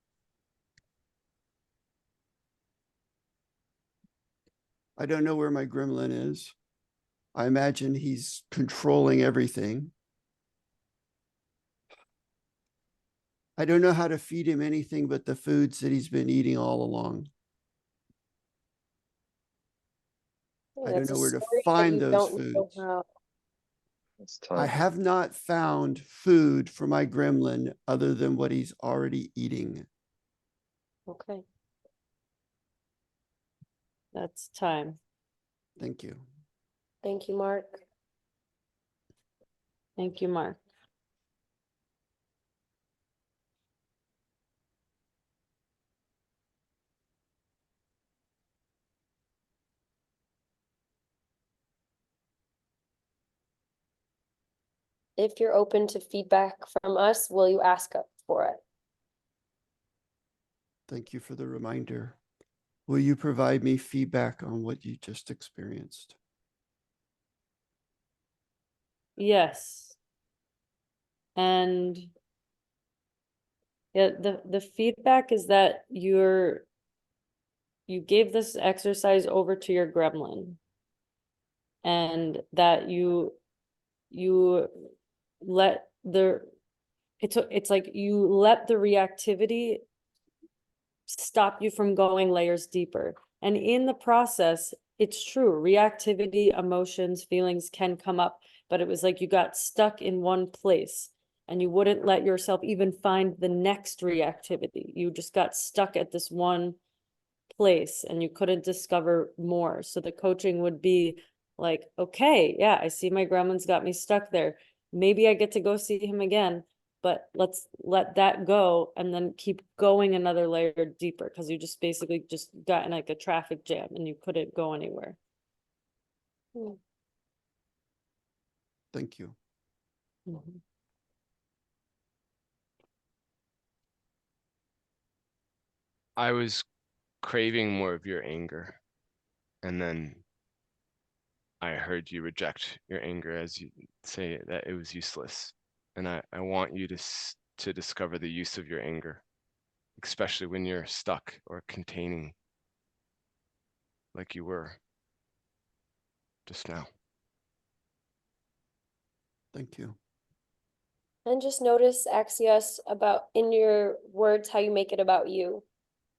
I don't know where my gremlin is. I imagine he's controlling everything. I don't know how to feed him anything but the foods that he's been eating all along. I don't That's know a where to story, but find you those don't know foods. how. It's I time. have not found food for my gremlin other than what he's already eating. Okay. That's time. Thank you. Thank you, Mark. Thank you, Mark. If you're open to feedback from us, will you ask us for it? Thank you for the reminder. Will you provide me feedback on what you just experienced? Yes. And yeah, the feedback is that you gave this exercise over to your gremlin, and that you let it's like you let the reactivity stop you from going layers deeper. And in the process, it's true, reactivity, emotions, feelings can come up, but it was like you got stuck in one place and you wouldn't let yourself even find the next reactivity. You just got stuck at this one place and you couldn't discover more. So the coaching would be like, okay, yeah, I see my gremlin's got me stuck there. Maybe I get to go see him again, but let's let that go and then keep going another layer deeper, because you just basically just got in like a traffic jam and you couldn't go anywhere. Thank you. Mhm. I was craving more of your anger, and then I heard you reject your anger as you say that it was useless. And I want you to discover the use of your anger, especially when you're stuck or containing like you were just now. Thank you. And just notice, Axios, about in your words, how you make it about you.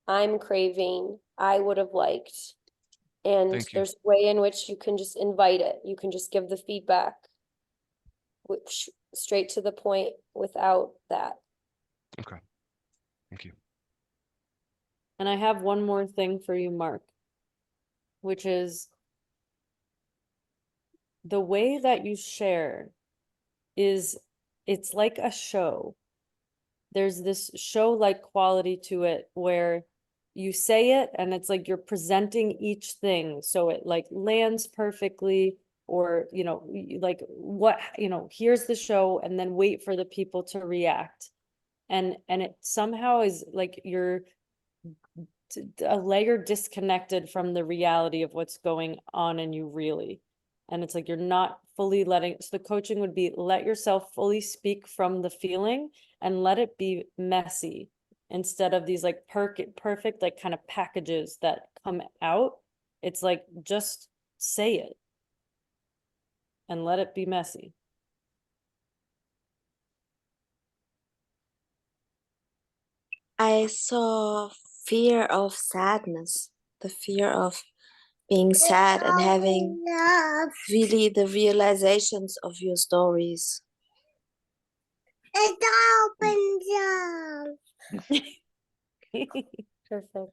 I'm craving, I would have liked. And Thank you. there's a way in which you can just invite it. You can just give the feedback, which straight to the point without that. Okay. Thank you. And I have one more thing for you, Mark, which is the way that you share is, it's like a show. There's this show-like quality to it where you say it and it's like you're presenting each thing so it like lands perfectly, or, you know, like what, you know, here's the show and then wait for the people to react. And it somehow is like you're a layer disconnected from the reality of what's going on in you really. And it's like you're not fully letting, so the coaching would be let yourself fully speak from the feeling and let it be messy instead of these like perfect like kind of packages that come out. It's like just say it and let it be messy. I saw fear of sadness, the fear of being sad and having really the realizations of your stories. Perfect.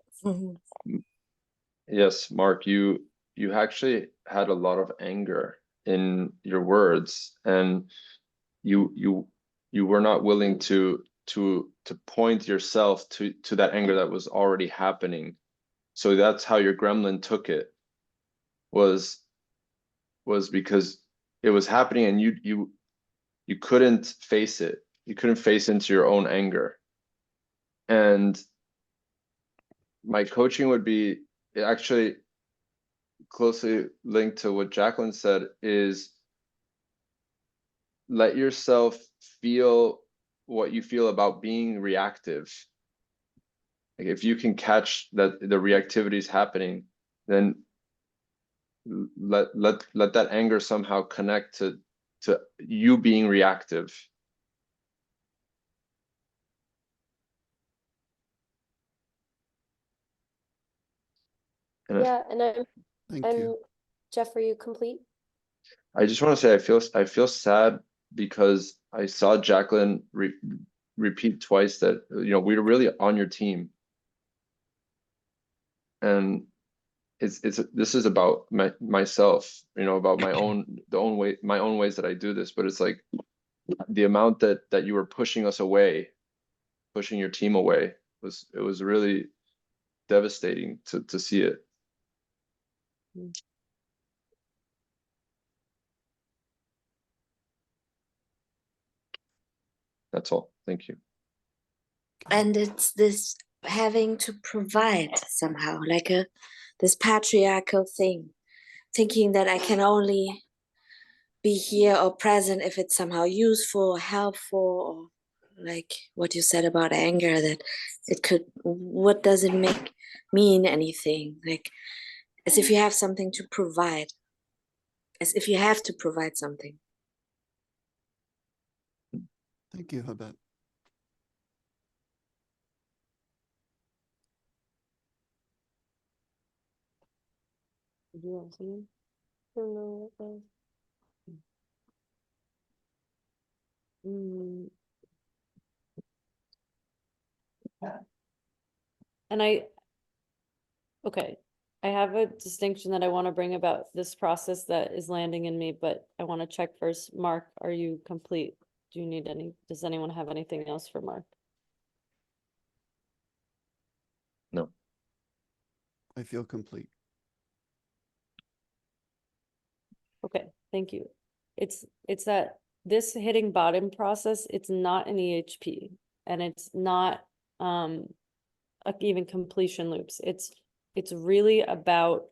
Yes, Mark, you actually had a lot of anger in your words, and you were not willing to point yourself to that anger that was already happening. So that's how your gremlin took it, was because it was happening and you couldn't face it. You couldn't face into your own anger. And my coaching would be actually closely linked to what Jacqueline said, is let yourself feel what you feel about being reactive. Like if you can catch that the reactivity is happening, then let that anger somehow connect to you being reactive. And Yeah, and Thank I'm you. Jeff, are you complete? I just want to say I feel sad because I saw Jacqueline repeat twice that, you know, we're really on your team. And it's this is about myself, you know, about my own ways that I do this, but it's like the amount that you were pushing us away, pushing your team away, was really devastating to see it. That's all. Thank you. And it's this having to provide somehow, like this patriarchal thing, thinking that I can only be here or present if it's somehow useful or helpful, or like what you said about anger, that it could, what does it mean anything, like as if you have something to provide, as if you have to provide something. Thank you, Habet. Did you want to see? Don't know what that was. And okay, I have a distinction that I want to bring about this process that is landing in me, but I want to check first. Mark, are you complete? Do you need does anyone have anything else for Mark? No. I feel complete. Okay, thank you. It's that this hitting bottom process, it's not an EHP and it's not even completion loops. It's really about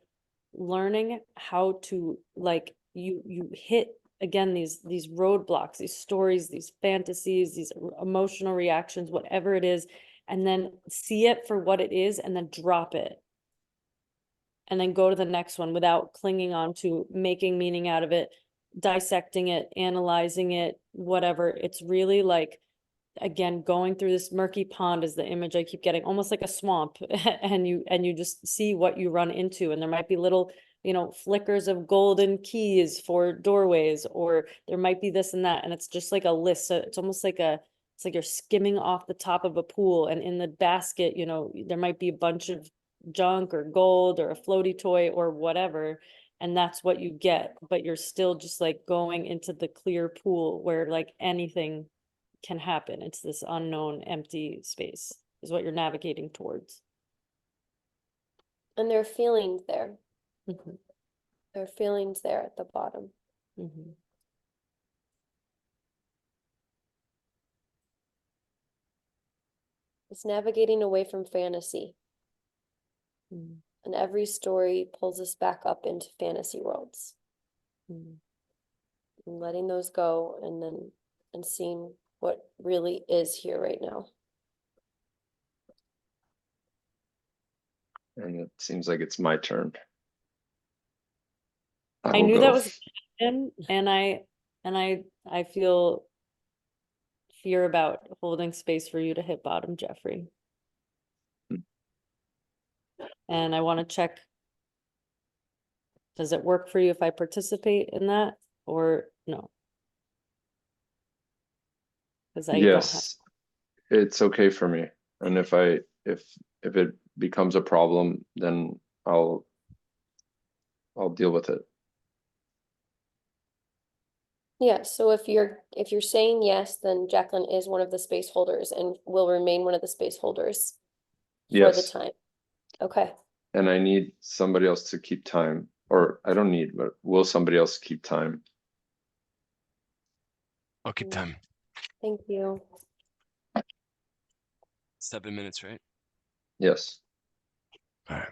learning how to, like, you hit again these roadblocks, these stories, these fantasies, these emotional reactions, whatever it is, and then see it for what it is and then drop it. And then go to the next one without clinging on to making meaning out of it, dissecting it, analyzing it, whatever. It's really like, again, going through this murky pond is the image I keep getting, almost like a swamp. and you just see what you run into. And there might be little, you know, flickers of golden keys for doorways, or there might be this and that. And it's just like a list. So it's almost like it's like you're skimming off the top of a pool, and in the basket, you know, there might be a bunch of junk or gold or a floaty toy or whatever. And that's what you get, but you're still just like going into the clear pool where like anything can happen. It's this unknown empty space is what you're navigating towards. And there are feelings there. Mhm. There are feelings there at the bottom. Mhm. It's navigating away from fantasy. Mm, And every story pulls us back up into fantasy worlds. mm. And letting those go and seeing what really is here right now. And it seems like it's my turn. I will knew that go. was him, and I feel fear about holding space for you to hit bottom, Jeffrey. Hmm. And I want to check, does it work for you if I participate in that or no? Because I don't have. Yes, it's okay for me. And if it becomes a problem, then I'll deal with it. Yeah, so if you're saying yes, then Jacqueline is one of the space holders and will remain one of the space holders for the Yes. time. Okay. And I need somebody else to keep time, or I don't need, but will somebody else keep time? I'll keep time. Thank you. 7 minutes, right? Yes. All right.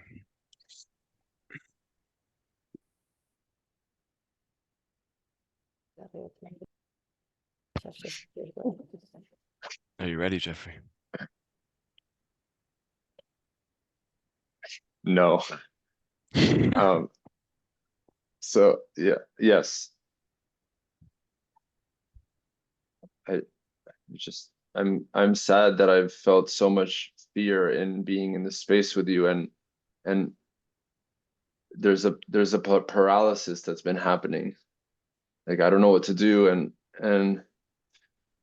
Are you ready, Jeffrey? No. So yeah, yes. I just I'm sad that I've felt so much fear in being in this space with you, and there's a paralysis that's been happening. Like I don't know what to do, and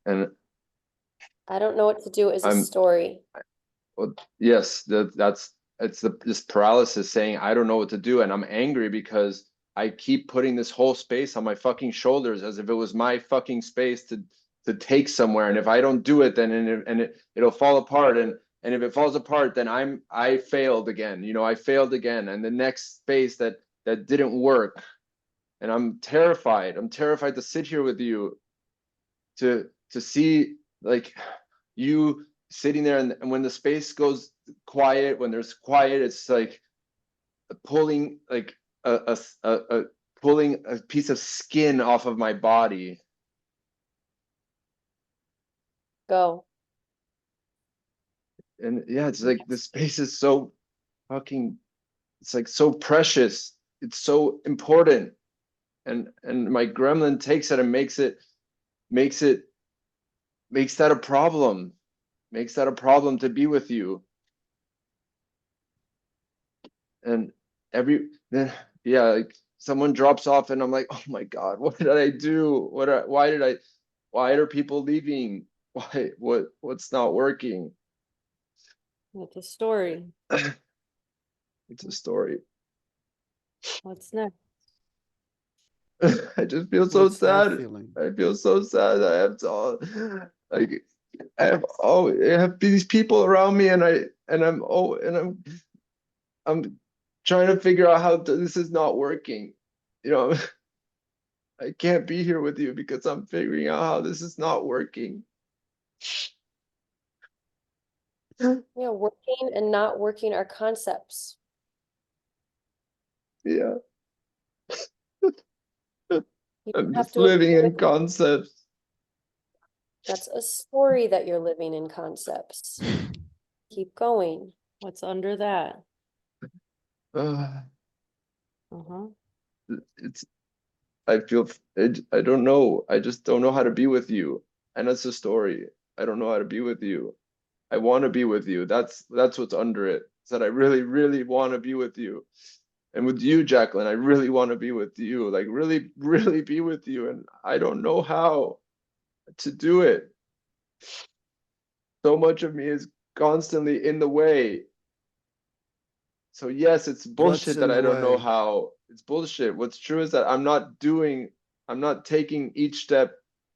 I don't know what to do is a I'm story. well, yes, that's this paralysis saying I don't know what to do, and I'm angry because I keep putting this whole space on my fucking shoulders as if it was my fucking space to take somewhere, and if I don't do it, then it'll fall apart, and if it falls apart, then I failed again. You know, I failed again, and the next space that didn't work, and I'm terrified. I'm terrified to sit here with you to see like you sitting there, and when the space goes quiet, when there's quiet, it's like pulling like a pulling a piece of skin off of my body. Go. And yeah, it's like the space is so fucking, it's like so precious, it's so important, and my gremlin takes it and makes that a problem, makes that a problem to be with you. And then yeah, like someone drops off and I'm like, oh my God, what did I do? Why are people leaving? What's not working? It's a story. It's a story. What's next? I just feel so What's that sad. feeling? I feel so sad. I have to like I have these people around me, and I'm trying to figure out how this is not working. You know, I can't be here with you because I'm figuring out how this is not working. Yeah, working and not working are concepts. Yeah, You I'm don't have just to living agree in with it. concepts. That's a story that you're living in concepts. Keep going. What's under that? Uh, Uh-huh. it's I don't know. I just don't know how to be with you. And that's the story. I don't know how to be with you. I want to be with you. That's what's under it. It's that I really, really want to be with you. And with you, Jacqueline, I really want to be with you. Like really, really be with you. And I don't know how to do it. So much of me is constantly in the way. So yes, it's What's bullshit in that I the don't know way? how. It's bullshit. What's true is that I'm not taking each step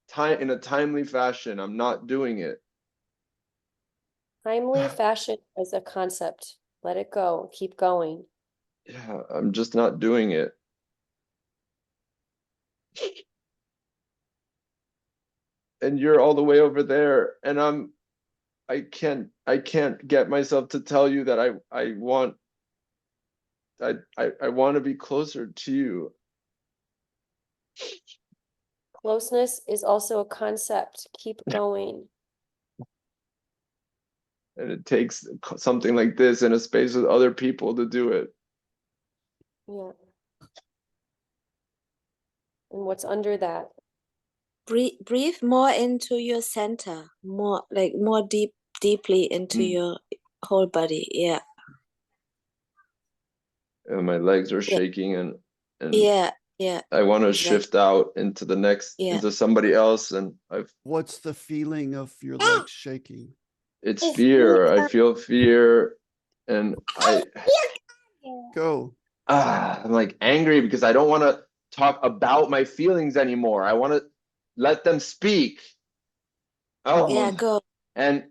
time in a timely fashion. I'm not doing it. Timely fashion is a concept. Let it go. Keep going. Yeah, I'm just not doing it. And you're all the way over there, and I can't get myself to tell you that I want to be closer to you. Closeness is also a concept. Keep going. And it takes something like this in a space with other people to do it. Yeah. And what's under that? Breathe more into your center, more like more deeply into your whole body. Yeah. And my legs are Yeah. shaking, and Yeah. Yeah. I want to Exactly. shift out into the next, Yeah. into somebody else, and What's the feeling of your legs shaking? it's fear. I feel fear, and Go. I'm like angry because I don't want to talk about my feelings anymore. I want to let them speak. Oh, Yeah. Go. and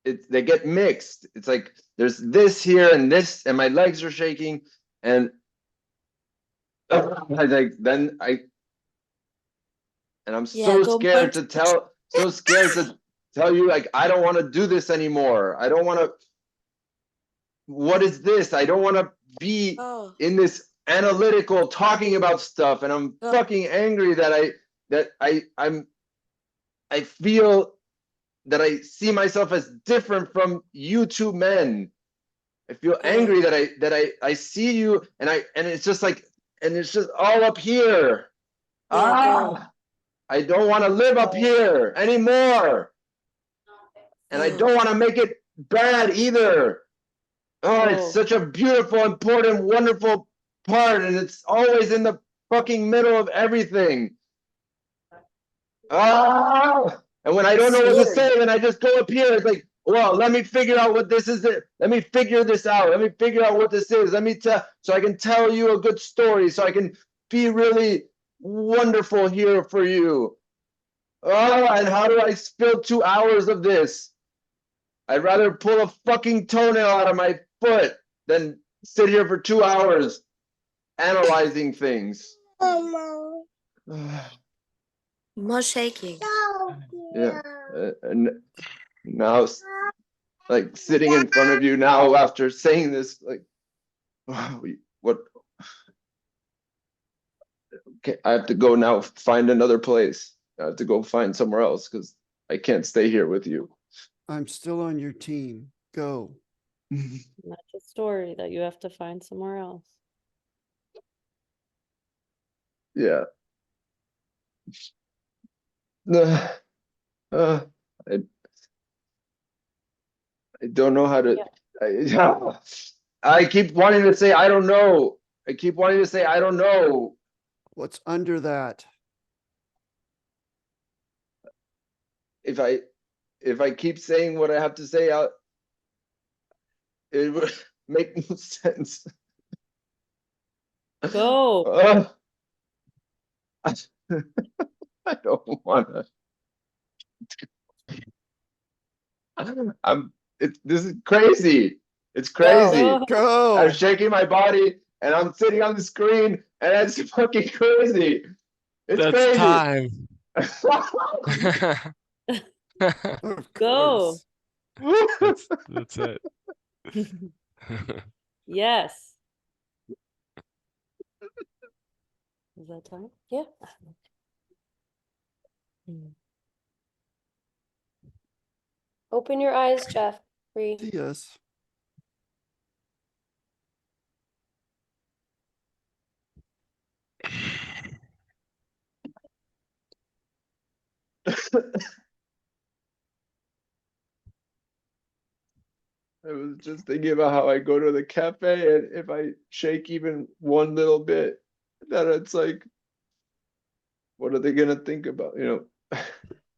they get mixed. It's like there's this here and this, and my legs are shaking, and I like then and I'm Yeah. so Go more. scared to tell you, like, I don't want to do this anymore. I don't want to. What is this? I don't want to be Oh. in this analytical talking about stuff, and I'm Go. fucking angry that I feel that I see myself as different from you two men. I feel Go. angry that I see you, and it's just like, and it's just all up here. Yeah. Go. I don't want to live up here anymore, and I Go. don't want to make it bad either. Oh, it's Oh. such a beautiful, important, wonderful part, and it's always in the fucking middle of everything. And when I don't know what to say, then I just go up here. It's like, well, let me figure out what this is. Let me figure this out. Let me figure out what this is. Let me tell, so I can tell you a good story, so I can be really wonderful here for you. Oh, and how do I spill 2 hours of this? I'd rather pull a fucking toenail out of my foot than sit here for 2 hours analyzing things. More shaking. Yeah, and now, like, sitting in front of you now after saying this, like, what? Okay, I have to go now find another place. I have to go find somewhere else because I can't stay here with you. I'm still on your team. Go. That's a story that you have to find somewhere else. Yeah. I don't know how to. I keep wanting to say I don't know. I keep wanting to say I don't know. What's under that? If I keep saying what I have to say out, it would make no sense. Go. I don't want to. This is crazy. It's crazy. Go. I'm Go. shaking my body and I'm sitting on the screen and it's fucking crazy. It's That's crazy. time. Of Go. course. That's it. Yes. Is that time? Yeah. Open your eyes, Jeff. Free. Yes. I was just thinking about how I go to the cafe and if I shake even one little bit, that it's like, what are they gonna think about?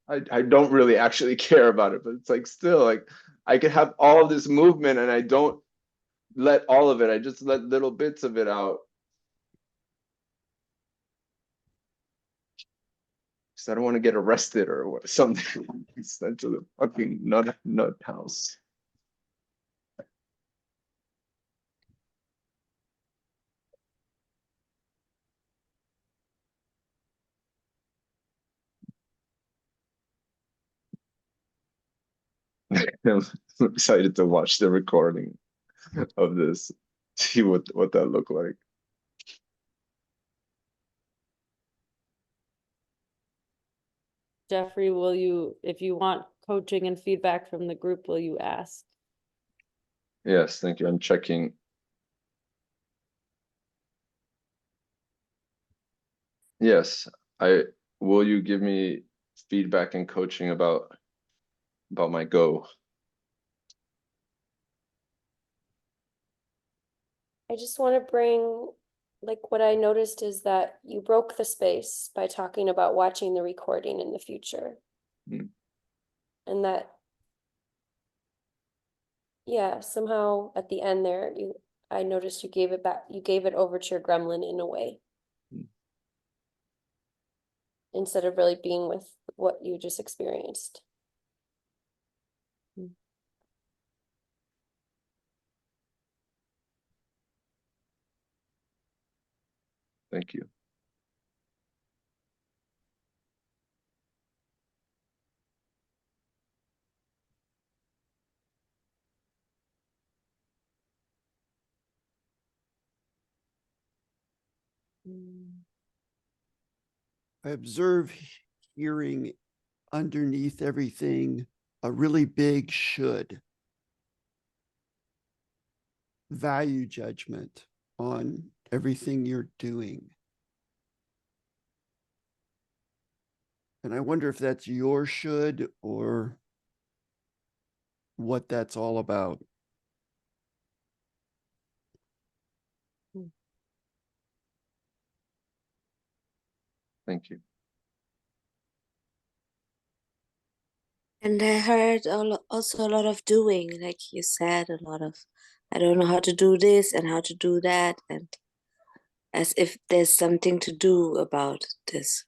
I don't really actually care about it, but it's like still like I could have all this movement and I don't let all of it. I just let little bits of it out. Because I don't want to get arrested or what, something. Sent to the fucking nut house. I'm excited to watch the recording of this, see what that looked like. Jeffrey, will you, if you want coaching and feedback from the group, will you ask? Yes, thank you. I'm checking. Yes, I will you give me feedback and coaching about my go? I just want to bring, like, what I noticed is that you broke the space by talking about watching the recording in the future. Mm. And that, yeah, somehow at the end there, I noticed you gave it back, you gave it over to your gremlin in a way. Mm. Instead of really being with what you just experienced. Thank you. I observe hearing underneath everything a really big should. Value judgment on everything you're doing. And I wonder if that's your should or what that's all about. Thank you. And I heard also a lot of doing, like you said, a lot of, I don't know how to do this and how to do that, and as if there's something to do about this.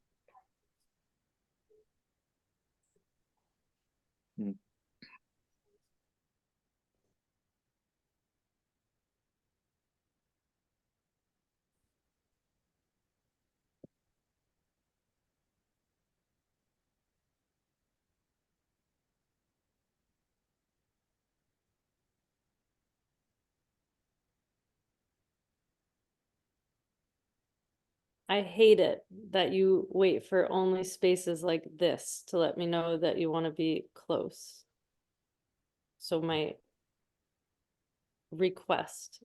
Mm. I hate it that you wait for only spaces like this to let me know that you want to be close. So my request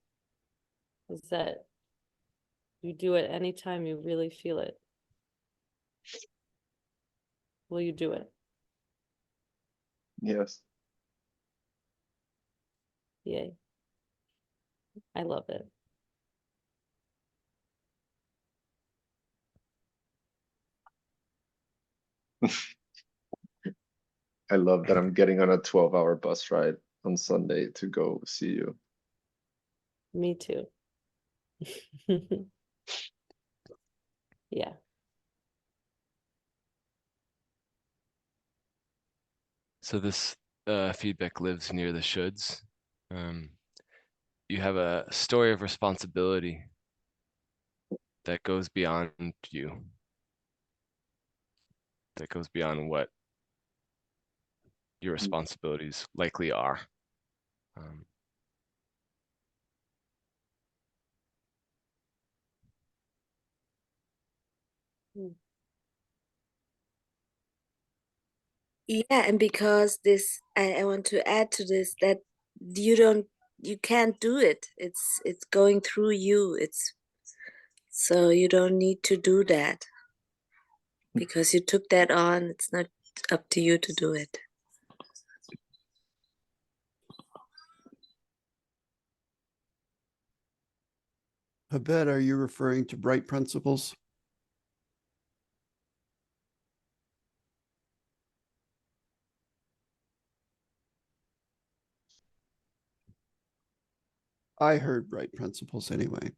is that you do it anytime you really feel it. Will you do it? Yes. Yay. I love it. I love that I'm getting on a 12-hour bus ride on Sunday to go see you. Me too. Yeah. So this feedback lives near the shoulds. You have a story of responsibility that goes beyond you, that goes beyond what your responsibilities likely are. Yeah, and because this, I want to add to this that you can't do it. It's going through you. So you don't need to do that because you took that on. It's not up to you to do it. Habet, are you referring to bright principles? I heard bright principles anyway.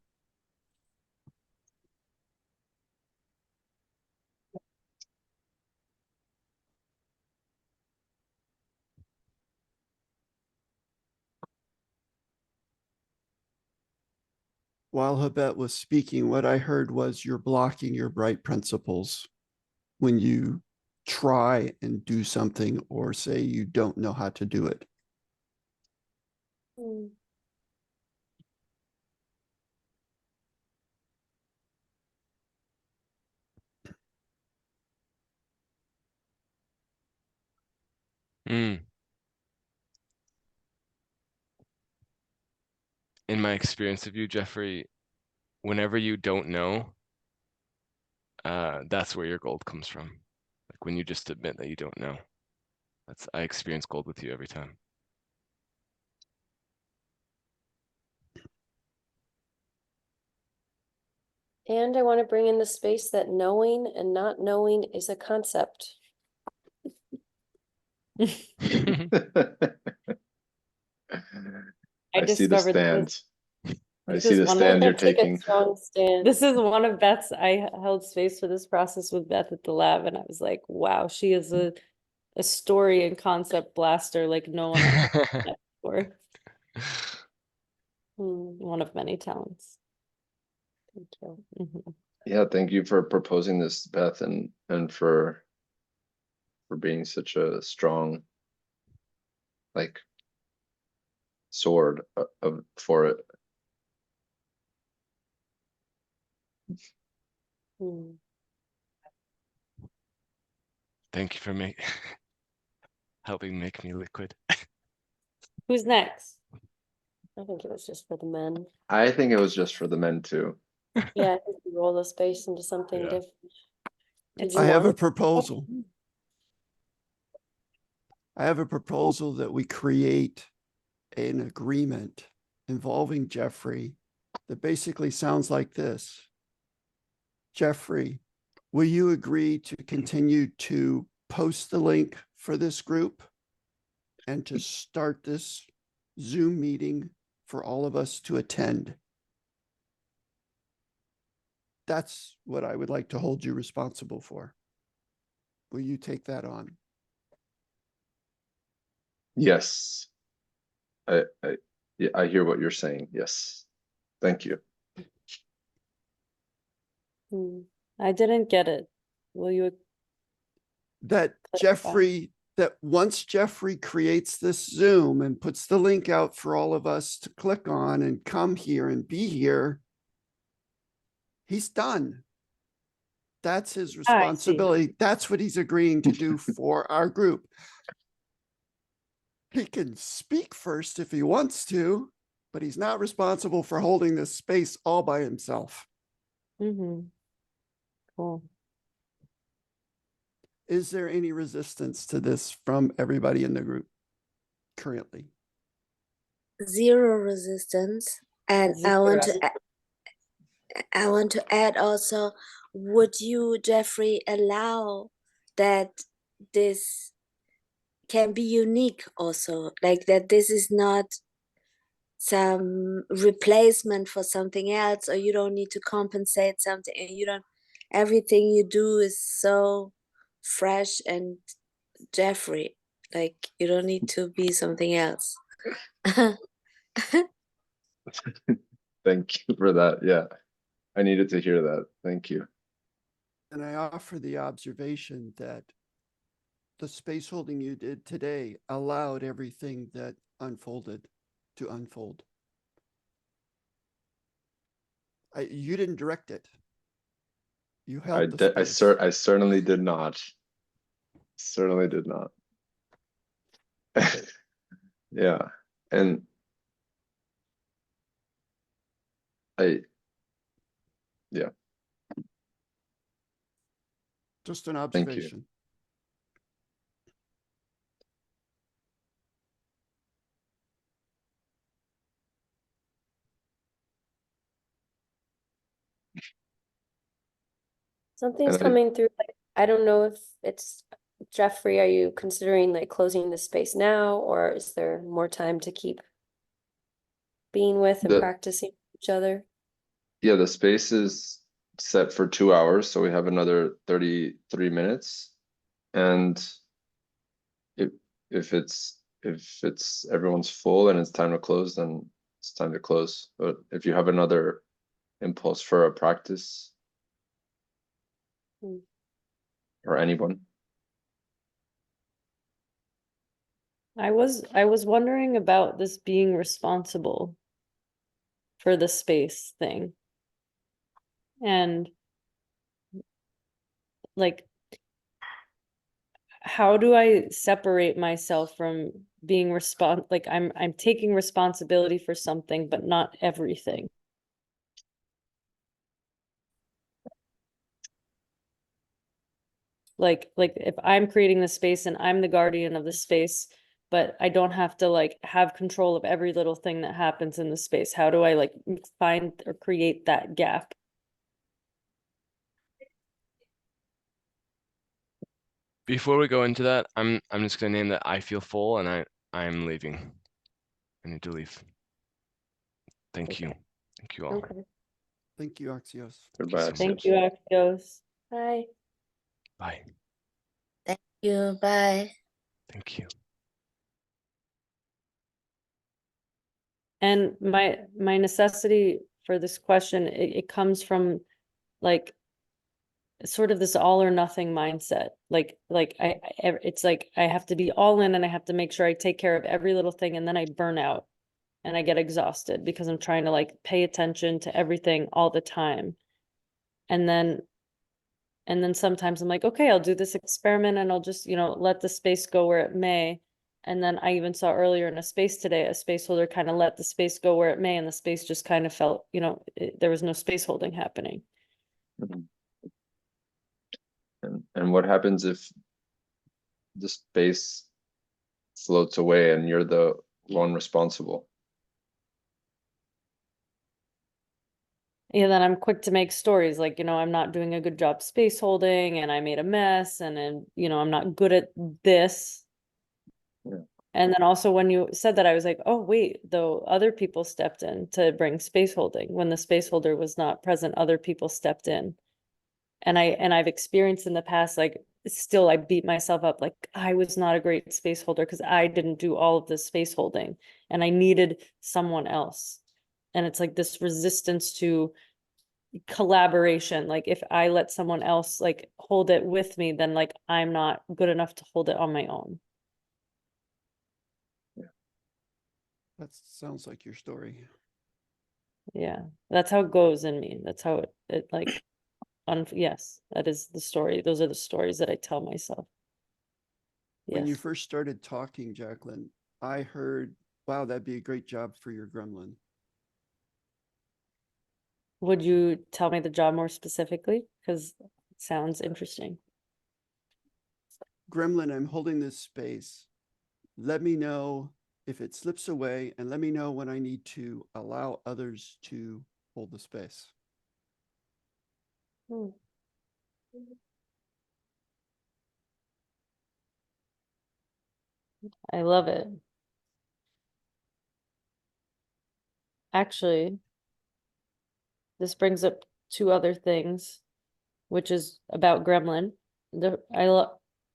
While Habet was speaking, what I heard was you're blocking your bright principles when you try and do something or say you don't know how to do it. Mm. Mm. In my experience of you, Jeffrey, whenever you don't know, that's where your gold comes from. Like when you just admit that you don't know. I experience gold with you every time. And I want to bring in the space that knowing and not knowing is a concept. I I see the discovered stand. I this see is the one of stand you're Take a taking. strong stand. This is one of Beth's. I held space for this process with Beth at the lab, and I was like, wow, she is a story and concept blaster like no one I've ever met before. One of many talents. Thank you. Mhm. Yeah, thank you for proposing this, Beth, and for being such a strong, like, sword for it. Mm. Thank you for helping make me liquid. Who's next? I think it was just for the men. I think it was just for the men too. Yeah, I think we roll the space into something Yeah. different. Did It's you I have a want- proposal. I have a proposal that we create an agreement involving Jeffrey that basically sounds like this. Jeffrey, will you agree to continue to post the link for this group and to start this Zoom meeting for all of us to attend? That's what I would like to hold you responsible for. Will you take that on? Yes. Yeah, I hear what you're saying. Yes. Thank you. I didn't get it. Will you? That Clarify. Jeffrey, that once Jeffrey creates this Zoom and puts the link out for all of us to click on and come here and be here, he's done. That's his I see. responsibility. That's what he's agreeing to do for our group. He can speak first if he wants to, but he's not responsible for holding this space all by himself. Cool. Is there any resistance to this from everybody in the group currently? Zero resistance. And I want to I want to add also, would you, Jeffrey, allow that this can be unique also, like that this is not some replacement for something else, or you don't need to compensate something, and you don't, everything you do is so fresh and Jeffrey, like you don't need to be something else. Thank you for that. Yeah. I needed to hear that. Thank you. And I offer the observation that the space holding you did today allowed everything that unfolded to unfold. You didn't direct it. You held the space. I certainly did not. Certainly did not. Yeah. And yeah. Just an Thank you. observation. Something's And coming through. Like, I don't know if it's Jeffrey, are you considering like closing the space now, or is there more time to keep being with and the practicing each other? yeah, the space is set for 2 hours, so we have another 33 minutes. And if it's everyone's full and it's time to close, then it's time to close. But if you have another impulse for a practice, Hmm. or anyone. I was wondering about this being responsible for the space thing. And like, how do I separate myself from being like I'm taking responsibility for something, but not everything. Like if I'm creating the space and I'm the guardian of the space, but I don't have to like have control of every little thing that happens in the space. How do I like find or create that gap? Before we go into that, I'm just gonna name that I feel full and I'm leaving. I need to leave. Thank you. Thank you all. Okay. Thank you, Axios. Goodbye. Thank you, Axios. Bye. Bye. Thank you. Bye. Thank you. And my necessity for this question, it comes from like sort of this all or nothing mindset. It's like I have to be all in and I have to make sure I take care of every little thing, and then I burn out and I get exhausted because I'm trying to like pay attention to everything all the time. And then sometimes I'm like, okay, I'll do this experiment and I'll just, let the space go where it may. And then I even saw earlier in a space today, a space holder kind of let the space go where it may, and the space just kind of felt, there was no space holding happening. Mhm. And what happens if the space floats away and you're the one responsible? Yeah, then I'm quick to make stories like, I'm not doing a good job space holding and I made a mess, and then, I'm not good at this. Yeah. And then also when you said that, I was like, oh, wait, though other people stepped in to bring space holding. When the space holder was not present, other people stepped in. And I've experienced in the past, like still I beat myself up, like I was not a great space holder because I didn't do all of the space holding and I needed someone else. And it's like this resistance to collaboration. Like if I let someone else like hold it with me, then like I'm not good enough to hold it on my own. That sounds like your story. Yeah, that's how it goes in me. That's how it like yes, that is the story. Those are the stories that I tell myself. When you Yes. first started talking, Jacqueline, I heard, wow, that'd be a great job for your gremlin. Would you tell me the job more specifically? Because it sounds interesting. Gremlin, I'm holding this space. Let me know if it slips away and let me know when I need to allow others to hold the space. Hmm. I love it. Actually, this brings up two other things, which is about Gremlin.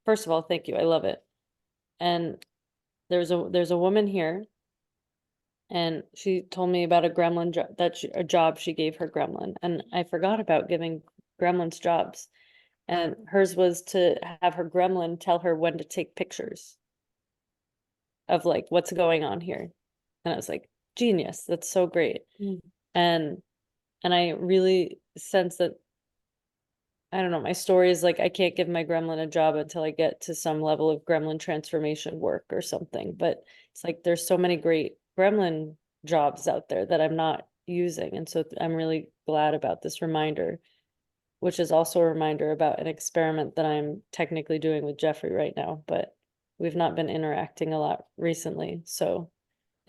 First of all, thank you. I love it. And there's a woman here, and she told me about a gremlin a job she gave her gremlin, and I forgot about giving gremlins jobs. And hers was to have her gremlin tell her when to take pictures of like what's going on here. And I was like, genius, that's so great. And I really sense that, I don't know, my story is like I can't give my gremlin a job until I get to some level of gremlin transformation work or something. But it's like there's so many great gremlin jobs out there that I'm not using. And so I'm really glad about this reminder, which is also a reminder about an experiment that I'm technically doing with Jeffrey right now, but we've not been interacting a lot recently, so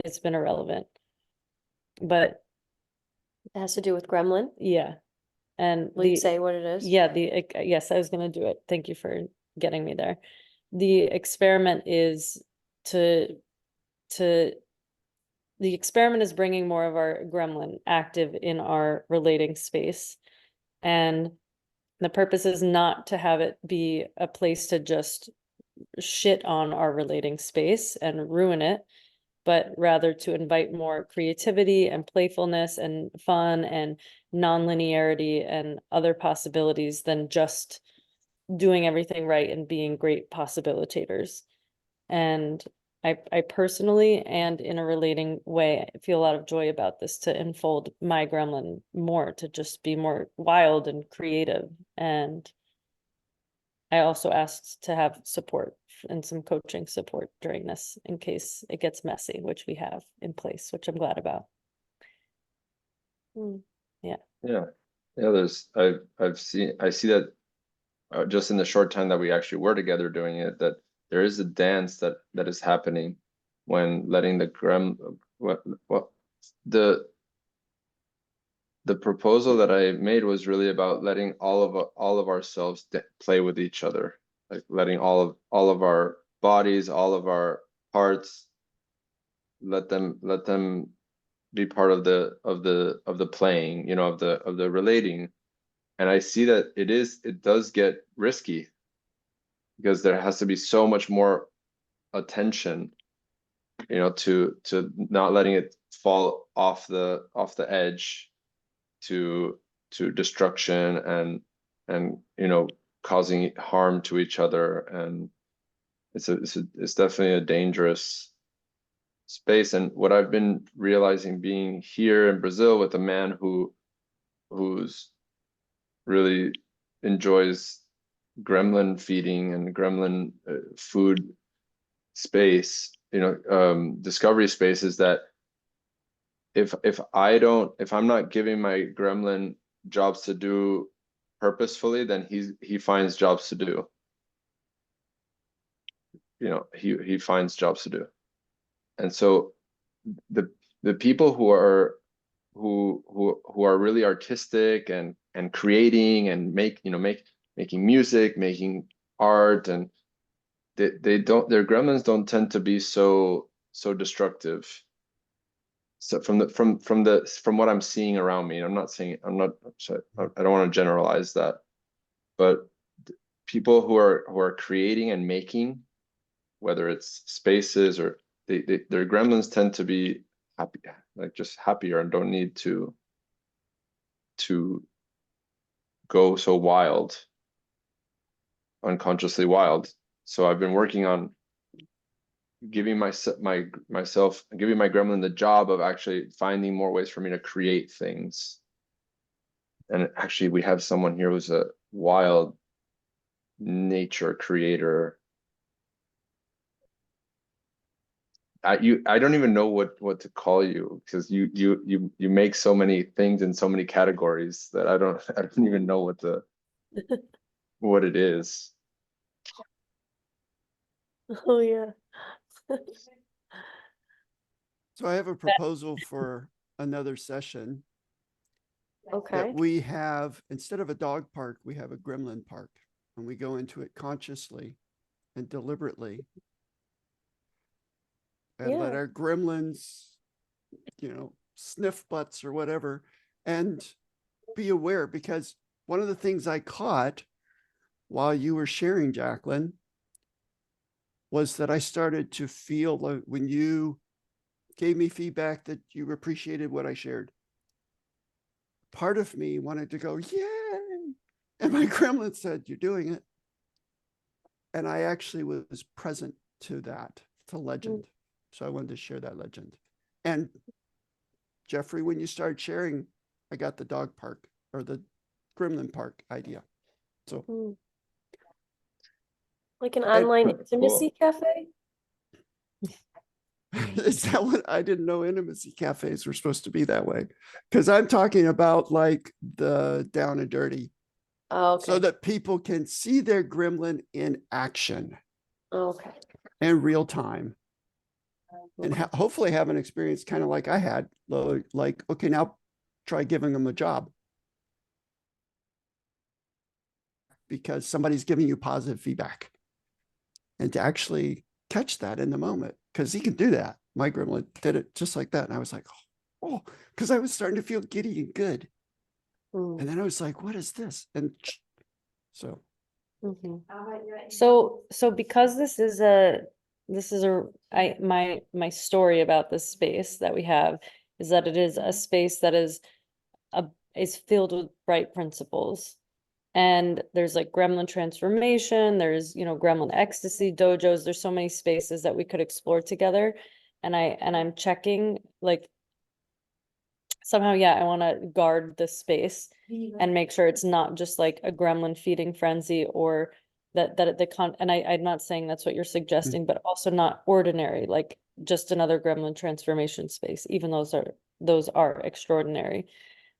it's been irrelevant. But It has to do with gremlin. yeah, and Will you say what it is? yeah, yes, I was gonna do it. Thank you for getting me there. The experiment is to the experiment is bringing more of our gremlin active in our relating space, and the purpose is not to have it be a place to just shit on our relating space and ruin it, but rather to invite more creativity and playfulness and fun and non-linearity and other possibilities than just doing everything right and being great possibilitators. And I personally and in a relating way feel a lot of joy about this, to unfold my gremlin more, to just be more wild and creative. And I also asked to have support and some coaching support during this in case it gets messy, which we have in place, which I'm glad about. Yeah, there's, I see that just in the short time that we actually were together doing it, that there is a dance that is happening when letting the the proposal that I made was really about letting all of ourselves play with each other, like letting all of our bodies, all of our parts, let them be part of the playing, you know, of the relating. And I see that it does get risky, because there has to be so much more attention, you know, to not letting it fall off the edge to destruction and you know, causing harm to each other. And it's definitely a dangerous space. And what I've been realizing being here in Brazil with a man who's really enjoys gremlin feeding and gremlin food space, you know, discovery space, is that if I'm not giving my gremlin jobs to do purposefully, then he finds jobs to do. You know, he finds jobs to do. And so the people who are really artistic and creating and making music, making art, and they don't, their gremlins don't tend to be so destructive. So from what I'm seeing around me, I'm not saying, I don't want to generalize that, but people who are creating and making, whether it's spaces or their gremlins tend to be happy, like just happier, and don't need to go so wild, unconsciously wild. So I've been working on giving my gremlin the job of actually finding more ways for me to create things. And actually, we have someone here who's a wild nature creator. I don't even know what to call you, because you make so many things in so many categories that I don't even know what it is. Oh yeah. So I have a proposal for another session. Okay. That we have, instead of a dog park, we have a gremlin park, and we go into it consciously and deliberately, and let our gremlins, you know, sniff butts or whatever, and be aware. Because one of the things I caught while you were sharing, Jacqueline, was that I started to feel like when you gave me feedback that you appreciated what I shared, part of me wanted to go, yay. And my gremlin said, you're doing it. And I actually was present to that. It's a legend. So I wanted to share that legend. And Jeffrey, when you started sharing, I got the dog park or the gremlin park idea. So Like an online Cool. intimacy cafe? is that what I didn't know intimacy cafes were supposed to be that way? Because I'm talking about like the down and dirty. Oh, okay. So that people can see their gremlin in action. Okay. In real time. And hopefully have an experience kind of like I had, like, okay, now try giving them a job. Because somebody's giving you positive feedback. And to actually catch that in the moment, because he can do that. My gremlin did it just like that. And I was like, oh, because I was starting to feel giddy and good. And then I was like, what is this? And so. So because this is my story about this space that we have is that it is a space that is filled with bright principles, And there's like gremlin transformation, there's, you know, gremlin ecstasy dojos, there's so many spaces that we could explore together. And I'm checking like somehow, yeah, I want to guard the space and make sure it's not just like a gremlin feeding frenzy, or and I'm not saying that's what you're suggesting, but also not ordinary, like just another gremlin transformation space, even those are extraordinary.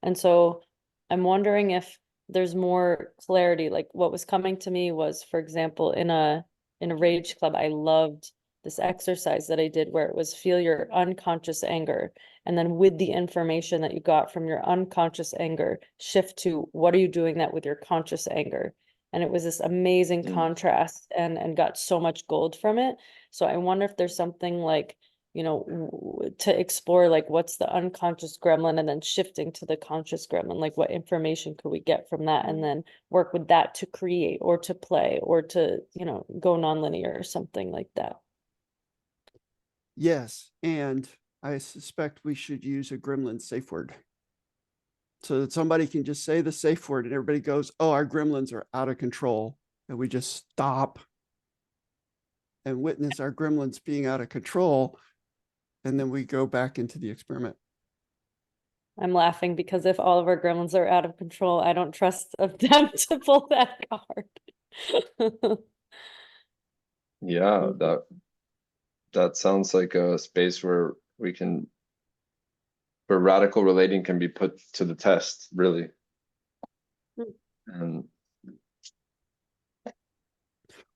And so I'm wondering if there's more clarity. Like what was coming to me was, for example, in a rage club, I loved this exercise that I did where it was feel your unconscious anger. And then with the information that you got from your unconscious anger, shift to what are you doing that with your conscious anger? And it was this amazing contrast, and got so much gold from it. So I wonder if there's something like, you know, to explore like what's the unconscious gremlin, and then shifting to the conscious gremlin, like what information could we get from that, and then work with that to create or to play or to, you know, go nonlinear or something like that. Yes, and I suspect we should use a gremlin safe word. So that somebody can just say the safe word and everybody goes, oh, our gremlins are out of control. And we just stop and witness our gremlins being out of control. And then we go back into the experiment. I'm laughing because if all of our gremlins are out of control, I don't trust of them to pull that card. Yeah, that sounds like a space where radical relating can be put to the test, really. And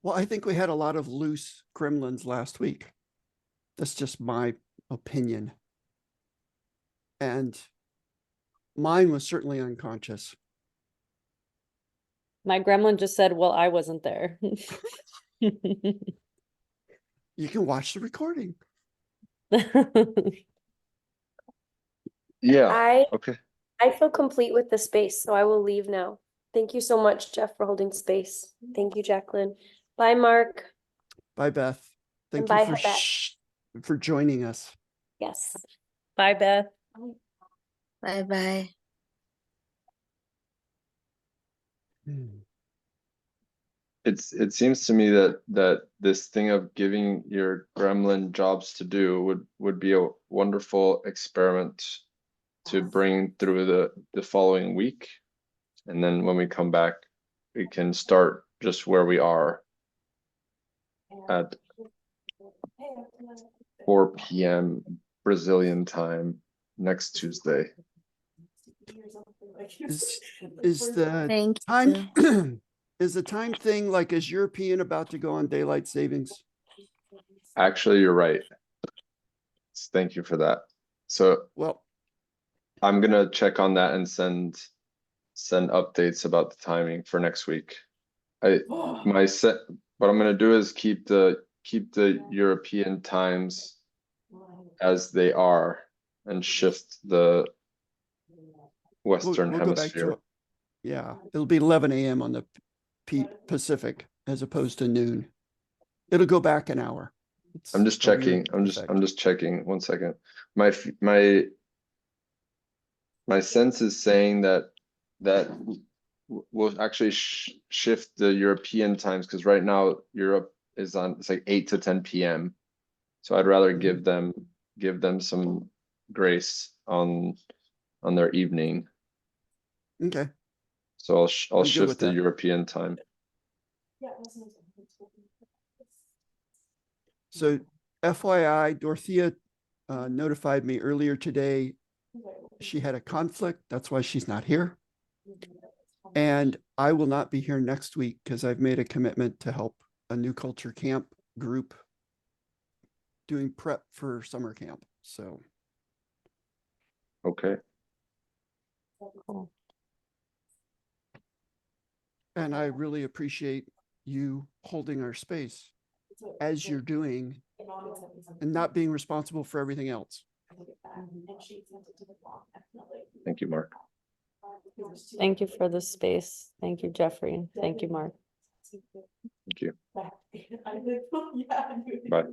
Well, I think we had a lot of loose gremlins last week. That's just my opinion. And mine was certainly unconscious. My gremlin just said, well, I wasn't there. You can watch the recording. yeah, okay. I feel complete with the space, so I will leave now. Thank you so much, Jeff, for holding space. Thank you, Jacqueline. Bye, Mark. Bye, Beth. Thank And you bye, for joining us. Yes. Bye, Beth. Bye bye. It seems to me that this thing of giving your gremlin jobs to do would be a wonderful experiment to bring through the following week. And then when we come back, we can start just where we are at 4 p.m. Brazilian time next Tuesday. Is the Thank time you. is the time thing like is European about to go on daylight savings? Actually, you're right. Thank you for that. So Well, I'm gonna check on that and send updates about the timing for next week. What I'm gonna do is keep the European times as they are and shift the Western we'll go back Hemisphere. to yeah, it'll be 11 a.m. on the Pacific as opposed to noon. It'll go back an hour. I'm just checking. I'm just checking. 1 second. My sense is saying that we'll actually shift the European times, because right now Europe is on, it's like 8 to 10 p.m. So I'd rather give them some grace on their evening. Okay. So I'll I'm good shift with the that. European time. So FYI, Dorothea notified me earlier today she had a conflict. That's why she's not here. And I will not be here next week because I've made a commitment to help a new culture camp group doing prep for summer camp. So Okay. Cool. and I really appreciate you holding our space as you're doing and not being responsible for everything else. Thank you, Mark. Thank you for the space. Thank you, Jeffrey. Thank you, Mark. Thank you. Bye.